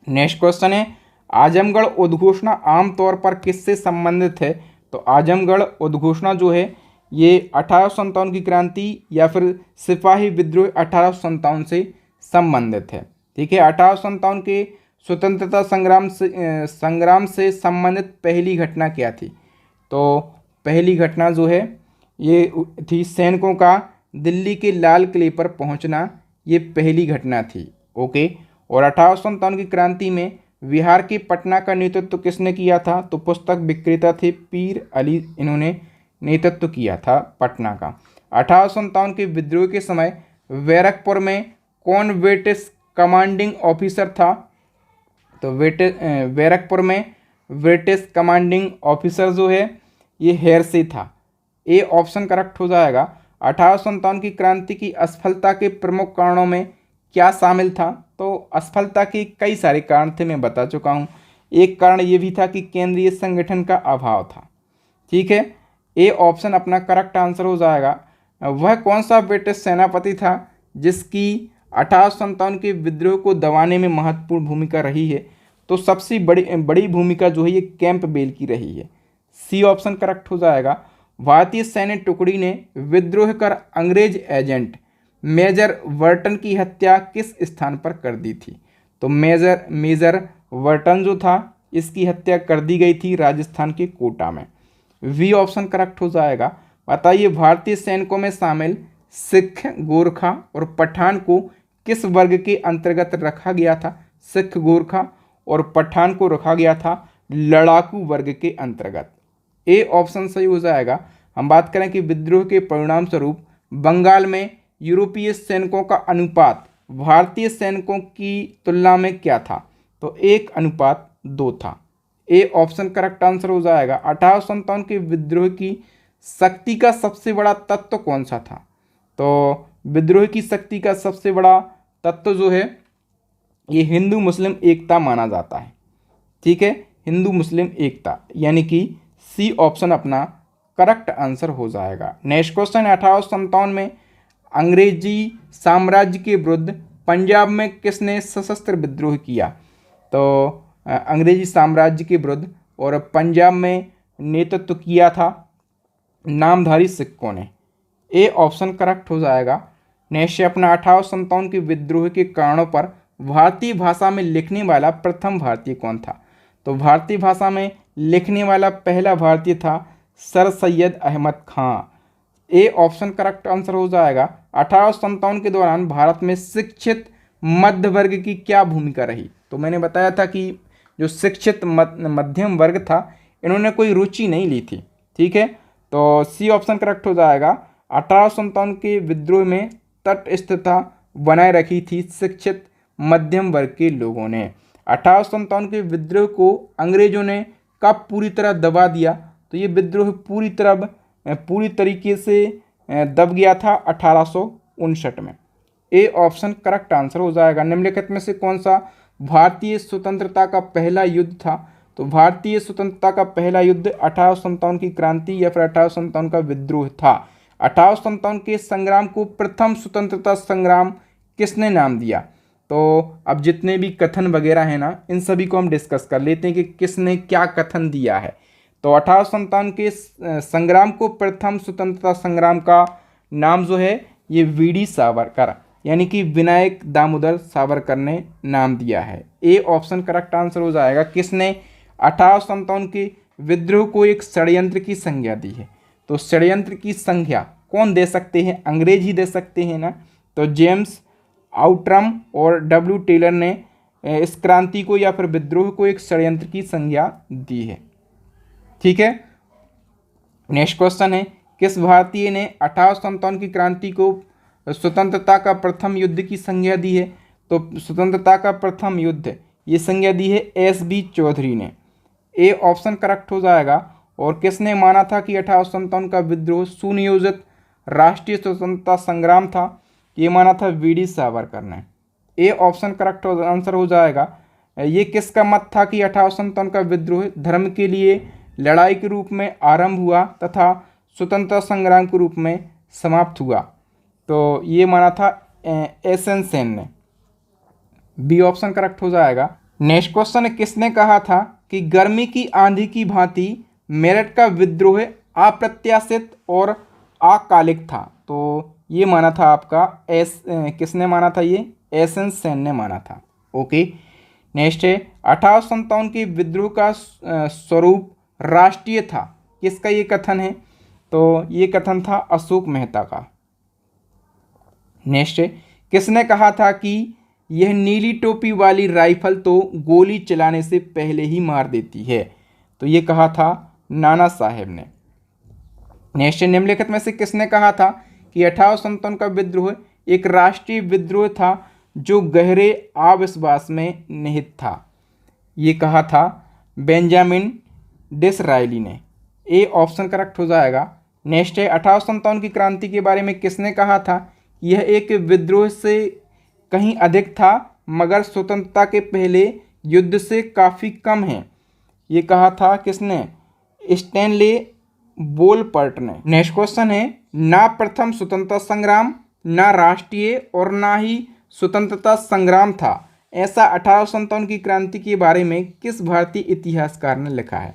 नेक्स्ट क्वेश्चन है, आजमगढ़ उद्घोषणा आमतौर पर किससे संबंधित है? तो आजमगढ़ उद्घोषणा जो है ये 1857 की क्रांति या फिर सिपाही विद्रोह 1857 से संबंधित है। ठीक है, 1857 के स्वतंत्रता संग्राम से संबंधित पहली घटना क्या थी? तो पहली घटना जो है ये थी सैनिकों का दिल्ली के लाल किले पर पहुंचना, ये पहली घटना थी। ओके, और 1857 की क्रांति में बिहार के पटना का नेतृत्व किसने किया था? तो पुस्तक विक्रेता थे पीर अली, इन्होंने नेतृत्व किया था पटना का। 1857 के विद्रोह के समय बैरकपुर में कौन ब्रिटिश कमांडिंग ऑफिसर था? तो बैरकपुर में ब्रिटिश कमांडिंग ऑफिसर जो है ये हेरसे था। ए ऑप्शन करेक्ट हो जाएगा। 1857 की क्रांति की असफलता के प्रमुख कारणों में क्या शामिल था? तो असफलता के कई सारे कारण थे, मैं बता चुका हूँ। एक कारण ये भी था कि केंद्रीय संगठन का अभाव था। ठीक है, ए ऑप्शन अपना करेक्ट आंसर हो जाएगा। वह कौन सा ब्रिटिश सेनापति था जिसकी 1857 के विद्रोह को दबाने में महत्वपूर्ण भूमिका रही है? तो सबसे बड़ी भूमिका जो है ये कैंपबेल की रही है। सी ऑप्शन करेक्ट हो जाएगा। भारतीय सैन्य टुकड़ी ने विद्रोह कर अंग्रेज एजेंट मेजर वर्टन की हत्या किस स्थान पर कर दी थी? तो मेजर वर्टन जो था इसकी हत्या कर दी गई थी राजस्थान के कोटा में। वी ऑप्शन करेक्ट हो जाएगा। बताइए, भारतीय सैनिकों में शामिल सिख, गोरखा और पठान को किस वर्ग के अंतर्गत रखा गया था? सिख, गोरखा और पठान को रखा गया था लड़ाकू वर्ग के अंतर्गत। ए ऑप्शन सही हो जाएगा। हम बात करें कि विद्रोह के परिणाम स्वरूप बंगाल में यूरोपीय सैनिकों का अनुपात भारतीय सैनिकों की तुलना में क्या था? तो 1:2 था। ए ऑप्शन करेक्ट आंसर हो जाएगा। 1857 के विद्रोह की शक्ति का सबसे बड़ा तत्व कौन सा था? तो विद्रोह की शक्ति का सबसे बड़ा तत्व जो है ये हिंदू मुस्लिम एकता माना जाता है। ठीक है, हिंदू मुस्लिम एकता, यानी कि सी ऑप्शन अपना करेक्ट आंसर हो जाएगा। नेक्स्ट क्वेश्चन, 1857 में अंग्रेजी साम्राज्य के विरुद्ध पंजाब में किसने सशस्त्र विद्रोह किया? तो अंग्रेजी साम्राज्य के विरुद्ध और पंजाब में नेतृत्व किया था नामधारी सिखों ने। ए ऑप्शन करेक्ट हो जाएगा। नेक्स्ट अपना 1857 के विद्रोह के कारणों पर भारतीय भाषा में लिखने वाला प्रथम भारतीय कौन था? तो भारतीय भाषा में लिखने वाला पहला भारतीय था sir Syed Ahmed Khan. A option correct answer हो जाएगा। 1857 के दौरान भारत में शिक्षित मध्य वर्ग की क्या भूमिका रही? तो मैंने बताया था कि जो शिक्षित मध्यम वर्ग था इन्होंने कोई रुचि नहीं ली थी। ठीक है, तो सी ऑप्शन करेक्ट हो जाएगा। 1857 के विद्रोह में तटस्थता बनाए रखी थी शिक्षित मध्यम वर्ग के लोगों ने। 1857 के विद्रोह को अंग्रेजों ने कब पूरी तरह दबा दिया? तो ये विद्रोह पूरी तरीके से दब गया था 1859 में। ए ऑप्शन करेक्ट आंसर हो जाएगा। निम्नलिखित में से कौन सा भारतीय स्वतंत्रता का पहला युद्ध था? तो भारतीय स्वतंत्रता का पहला युद्ध 1857 की क्रांति या फिर 1857 का विद्रोह था। 1857 के संग्राम को प्रथम स्वतंत्रता संग्राम किसने नाम दिया? तो अब जितने भी कथन वगैरह हैं ना, इन सभी को हम डिस्कस कर लेते हैं कि किसने क्या कथन दिया है। तो 1857 के संग्राम को प्रथम स्वतंत्रता संग्राम का नाम जो है ये वीडी सावरकर यानी कि विनायक दामोदर सावरकर ने नाम दिया है। ए ऑप्शन करेक्ट आंसर हो जाएगा। किसने 1857 के विद्रोह को एक षड्यंत्र की संज्ञा दी है? तो षड्यंत्र की संज्ञा कौन दे सकते हैं? अंग्रेज ही दे सकते हैं ना। तो जेम्स आउट्रम और डब्ल्यू टेलर ने इस क्रांति को या फिर विद्रोह को एक षड्यंत्र की संज्ञा दी है। ठीक है, नेक्स्ट क्वेश्चन है, किस भारतीय ने 1857 की क्रांति को स्वतंत्रता का प्रथम युद्ध की संज्ञा दी है? तो स्वतंत्रता का प्रथम युद्ध ये संज्ञा दी है एस.बी. चौधरी ने। ए ऑप्शन करेक्ट हो जाएगा। और किसने माना था कि 1857 का विद्रोह सुनियोजित राष्ट्रीय स्वतंत्रता संग्राम था? ये माना था वीडी सावरकर ने। ए ऑप्शन करेक्ट आंसर हो जाएगा। ये किसका मत था कि 1857 का विद्रोह धर्म के लिए लड़ाई के रूप में आरंभ हुआ तथा स्वतंत्रता संग्राम के रूप में समाप्त हुआ? तो ये माना था एस.एन. सेन ने। बी ऑप्शन करेक्ट हो जाएगा। नेक्स्ट क्वेश्चन है, किसने कहा था कि गर्मी की आंधी की भांति मेरठ का विद्रोह अप्रत्याशित और अकालिक था। तो ये माना था आपका किसने माना था? ये एसएन सेन ने माना था। ओके, नेक्स्ट है 1857 के विद्रोह का स्वरूप राष्ट्रीय था। किसका ये कथन है? तो ये कथन था अशोक मेहता का। नेक्स्ट है किसने कहा था कि यह नीली टोपी वाली राइफल तो गोली चलाने से पहले ही मार देती है? तो ये कहा था नाना साहेब ने। नेक्स्ट निम्नलिखित में से किसने कहा था कि 1857 का विद्रोह एक राष्ट्रीय विद्रोह था जो गहरे अविश्वास में निहित था? ये कहा था बेंजामिन डिसरायली ने। ए ऑप्शन करेक्ट हो जाएगा। नेक्स्ट है 1857 की क्रांति के बारे में किसने कहा था? यह एक विद्रोह से कहीं अधिक था मगर स्वतंत्रता के पहले युद्ध से काफ़ी कम है। ये कहा था किसने? स्टैनले बोलपर्ट ने। नेक्स्ट क्वेश्चन है ना प्रथम स्वतंत्रता संग्राम, ना राष्ट्रीय और ना ही स्वतंत्रता संग्राम था, ऐसा 1857 की क्रांति के बारे में किस भारतीय इतिहासकार ने लिखा है?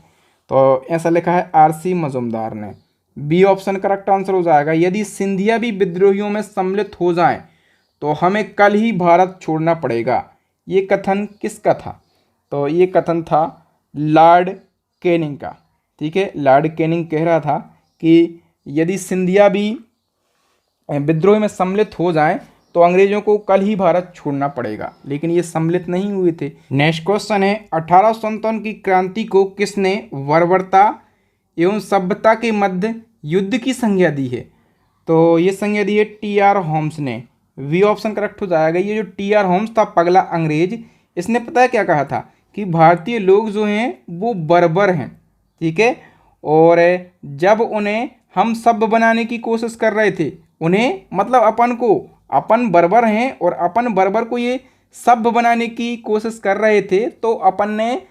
तो ऐसा लिखा है आरसी मजुमदार ने। बी ऑप्शन करेक्ट आंसर हो जाएगा। यदि सिंधिया भी विद्रोहियों में सम्मिलित हो जाएं तो हमें कल ही भारत छोड़ना पड़ेगा। ये कथन किसका था? तो ये कथन था लॉर्ड कैनिंग का। ठीक है, लॉर्ड कैनिंग कह रहा था कि यदि सिंधिया भी विद्रोह में सम्मिलित हो जाएं तो अंग्रेजों को कल ही भारत छोड़ना पड़ेगा, लेकिन ये सम्मिलित नहीं हुए थे। नेक्स्ट क्वेश्चन है 1857 की क्रांति को किसने बर्बरता एवं सभ्यता के मध्य युद्ध की संज्ञा दी है? तो ये संज्ञा दी है टी.आर. होम्स ने। वी ऑप्शन करेक्ट हो जाएगा। ये जो टी.आर. होम्स था पगला अंग्रेज, इसने पता है क्या कहा था कि भारतीय लोग जो हैं वो बर्बर हैं। ठीक है, और जब उन्हें हम सभ्य बनाने की कोशिश कर रहे थे, उन्हें मतलब अपन को, अपन बर्बर हैं और अपन बर्बर को ये सभ्य बनाने की कोशिश कर रहे थे, तो अपन ने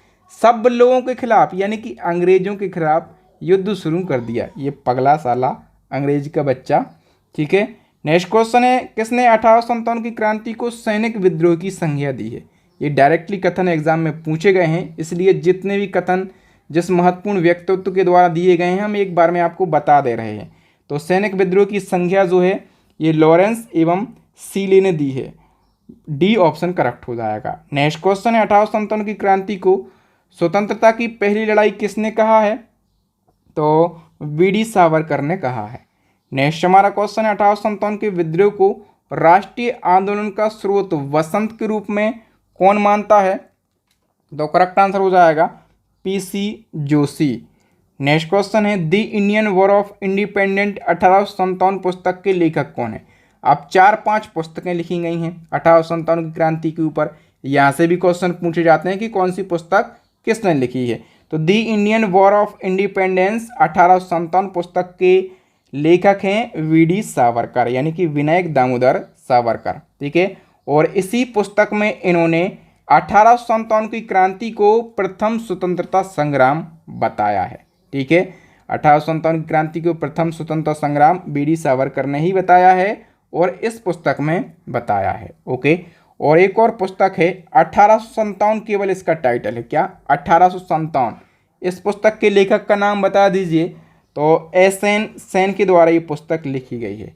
सब लोगों के खिलाफ यानी कि अंग्रेजों के खिलाफ युद्ध शुरू कर दिया। ये पगला साला अंग्रेज का बच्चा। ठीक है, नेक्स्ट क्वेश्चन है किसने 1857 की क्रांति को सैनिक विद्रोह की संज्ञा दी है? ये डायरेक्टली कथन एग्जाम में पूछे गए हैं, इसलिए जितने भी कथन जिस महत्वपूर्ण व्यक्तित्व के द्वारा दिए गए हैं हम एक बार में आपको बता दे रहे हैं। तो सैनिक विद्रोह की संज्ञा जो है ये लॉरेंस एवं सीले ने दी है। डी ऑप्शन करेक्ट हो जाएगा। नेक्स्ट क्वेश्चन है 1857 की क्रांति को स्वतंत्रता की पहली लड़ाई किसने कहा है? तो वी.डी. सावरकर ने कहा है। नेक्स्ट हमारा क्वेश्चन है 1857 के विद्रोह को राष्ट्रीय आंदोलन का स्रोत वसंत के रूप में कौन मानता है? तो करेक्ट आंसर हो जाएगा पी.सी. जोशी। नेक्स्ट क्वेश्चन है the Indian war of independent 1857 पुस्तक के लेखक कौन है? अब 4-5 पुस्तकें लिखी गई हैं 1857 की क्रांति के ऊपर। यहाँ से भी क्वेश्चन पूछे जाते हैं कि कौन सी पुस्तक किसने लिखी है। तो the Indian war of independence 1857 पुस्तक के लेखक हैं वी.डी. सावरकर यानी कि विनायक दामोदर सावरकर। ठीक है, और इसी पुस्तक में इन्होंने 1857 की क्रांति को प्रथम स्वतंत्रता संग्राम बताया है। ठीक है, 1857 की क्रांति को प्रथम स्वतंत्रता संग्राम वी.डी. सावरकर ने ही बताया है और इस पुस्तक में बताया है। ओके, और एक और पुस्तक है 1857, केवल इसका टाइटल है क्या? 1857। इस पुस्तक के लेखक का नाम बता दीजिए। तो एस.एन. सेन के द्वारा ये पुस्तक लिखी गई है।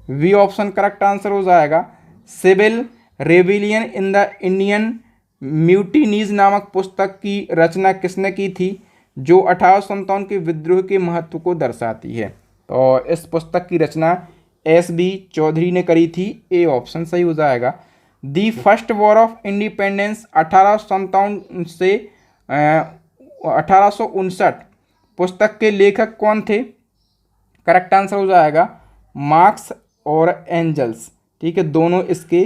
वी ऑप्शन करेक्ट आंसर हो जाएगा। Civil rebellion in the Indian mutinies नामक पुस्तक की रचना किसने की थी, जो 1857 के विद्रोह के महत्व को दर्शाती है? तो इस पुस्तक की रचना एस.बी. चौधरी ने करी थी। ए ऑप्शन सही हो जाएगा। The first war of independence 1857 से 1859 पुस्तक के लेखक कौन थे? करेक्ट आंसर हो जाएगा मार्क्स और एंजल्स। ठीक है, दोनों इसके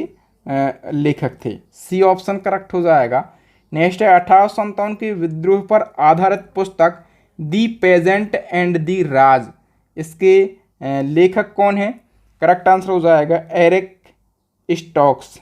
लेखक थे। सी ऑप्शन करेक्ट हो जाएगा। नेक्स्ट है 1857 के विद्रोह पर आधारित पुस्तक दी पेजेंट एंड दी राज, इसके लेखक कौन है? करेक्ट आंसर हो जाएगा एरिक स्टोक्स।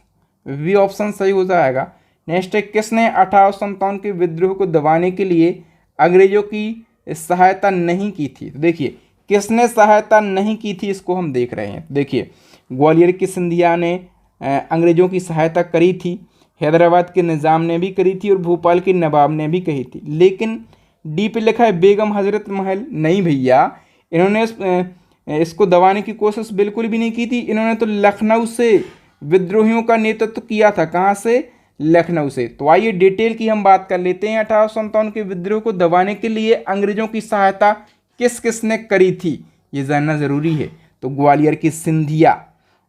वी ऑप्शन सही हो जाएगा। नेक्स्ट है किसने 1857 के विद्रोह को दबाने के लिए अंग्रेजों की सहायता नहीं की थी? तो देखिए किसने सहायता नहीं की थी इसको हम देख रहे हैं। देखिए ग्वालियर के सिंधिया ने अंग्रेजों की सहायता करी थी, हैदराबाद के निज़ाम ने भी करी थी और भोपाल के नवाब ने भी कही थी, लेकिन डी पे लिखा है बेगम हजरत महल। नहीं भैया, इन्होंने इसको दबाने की कोशिश बिल्कुल भी नहीं की थी। इन्होंने तो लखनऊ से विद्रोहियों का नेतृत्व किया था। कहाँ से? लखनऊ से। तो आइए डिटेल की हम बात कर लेते हैं। 1857 के विद्रोह को दबाने के लिए अंग्रेजों की सहायता किस किसने करी थी, ये जानना जरूरी है। तो ग्वालियर की सिंधिया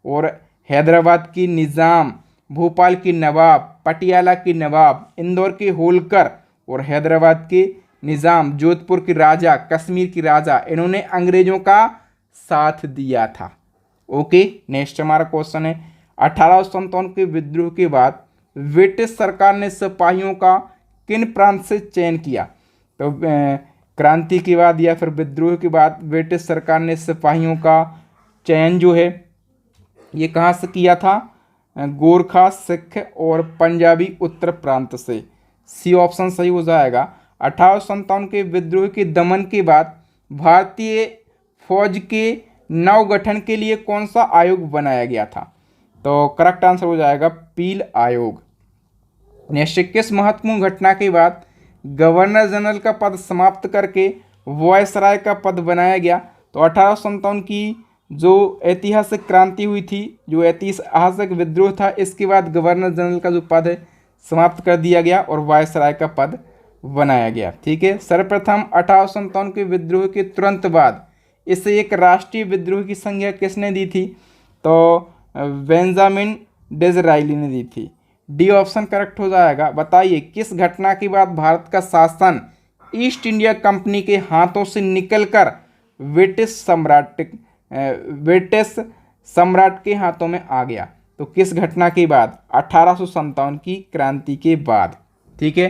और हैदराबाद की निज़ाम, भोपाल की नवाब, पटियाला की नवाब, इंदौर के होलकर और हैदराबाद के निज़ाम, जोधपुर की राजा, कश्मीर की राजा, इन्होंने अंग्रेजों का साथ दिया था। ओके, नेक्स्ट हमारा क्वेश्चन है 1857 के विद्रोह के बाद ब्रिटिश सरकार ने सिपाहियों का किन प्रांत से चयन किया? तो क्रांति के बाद या फिर विद्रोह के बाद ब्रिटिश सरकार ने सिपाहियों का चयन जो है ये कहाँ से किया था? गोरखा, सिख और पंजाबी उत्तर प्रांत से। सी ऑप्शन सही हो जाएगा। 1857 के विद्रोह के दमन के बाद भारतीय फौज के नवगठन के लिए कौन सा आयोग बनाया गया था? तो करेक्ट आंसर हो जाएगा पील आयोग। नेक्स्ट, किस महत्वपूर्ण घटना के बाद गवर्नर जनरल का पद समाप्त करके वायसराय का पद बनाया गया? तो 1857 की जो ऐतिहासिक क्रांति हुई थी, जो ऐतिहासिक विद्रोह था, इसके बाद गवर्नर जनरल का जो पद है समाप्त कर दिया गया और वायसराय का पद बनाया गया। ठीक है। सर्वप्रथम 1857 के विद्रोह के तुरंत बाद इसे एक राष्ट्रीय विद्रोह की संज्ञा किसने दी थी? तो बेंजामिन डिज़रायली ने दी थी। डी ऑप्शन करेक्ट हो जाएगा। बताइए किस घटना के बाद भारत का शासन ईस्ट इंडिया कंपनी के हाथों से निकलकर ब्रिटिश सम्राट के हाथों में आ गया? तो किस घटना के बाद? 1857 की क्रांति के बाद। ठीक है।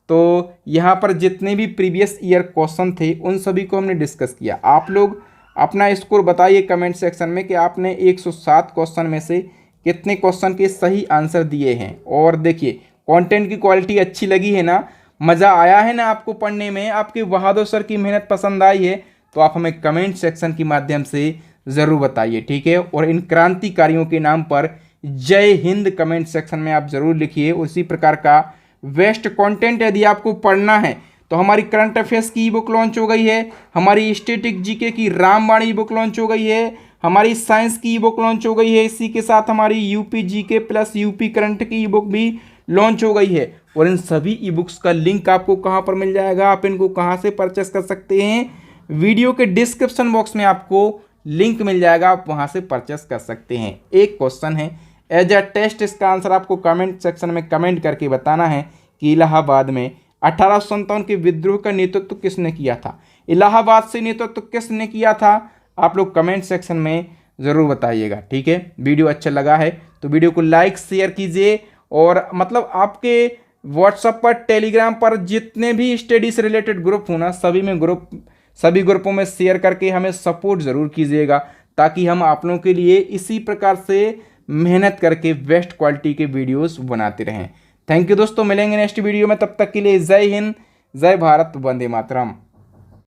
तो यहाँ पर जितने भी प्रीवियस ईयर क्वेश्चन थे उन सभी को हमने डिस्कस किया। आप लोग अपना स्कोर बताइए कमेंट सेक्शन में कि आपने 107 क्वेश्चन में से कितने क्वेश्चन के सही आंसर दिए हैं। और देखिए कंटेंट की क्वालिटी अच्छी लगी है ना, मज़ा आया है ना आपको पढ़ने में, आपके बहादुर सर की मेहनत पसंद आई है, तो आप हमें कमेंट सेक्शन के माध्यम से ज़रूर बताइए। ठीक है। और इन क्रांतिकारियों के नाम पर जय हिंद कमेंट सेक्शन में आप ज़रूर लिखिए। उसी प्रकार का बेस्ट कंटेंट यदि आपको पढ़ना है तो हमारी करंट अफेयर्स की ई बुक लॉन्च हो गई है, हमारी स्टैटिक जीके की रामबाण ई बुक लॉन्च हो गई है, हमारी साइंस की ई बुक लॉन्च हो गई है, इसी के साथ हमारी UP GK plus UP current की ई बुक भी लॉन्च हो गई है। और इन सभी ई बुक्स का लिंक आपको कहाँ पर मिल जाएगा, आप इनको कहाँ से परचेस कर सकते हैं? वीडियो के डिस्क्रिप्शन बॉक्स में आपको लिंक मिल जाएगा, आप वहाँ से परचेस कर सकते हैं। एक क्वेश्चन है एज अ टेस्ट, इसका आंसर आपको कमेंट सेक्शन में कमेंट करके बताना है कि इलाहाबाद में 1857 के विद्रोह का नेतृत्व किसने किया था? इलाहाबाद से नेतृत्व किसने किया था? आप लोग कमेंट सेक्शन में ज़रूर बताइएगा। ठीक है। वीडियो अच्छा लगा है तो वीडियो को लाइक शेयर कीजिए, और मतलब आपके व्हाट्सएप पर, टेलीग्राम पर जितने भी स्टडी से रिलेटेड ग्रुप हो ना, सभी ग्रुपों में शेयर करके हमें सपोर्ट ज़रूर कीजिएगा, ताकि हम आप लोगों के लिए इसी प्रकार से मेहनत करके बेस्ट क्वालिटी के वीडियोस बनाते रहें। थैंक यू दोस्तों, मिलेंगे नेक्स्ट वीडियो में, तब तक के लिए जय हिंद, जय भारत, वंदे मातरम।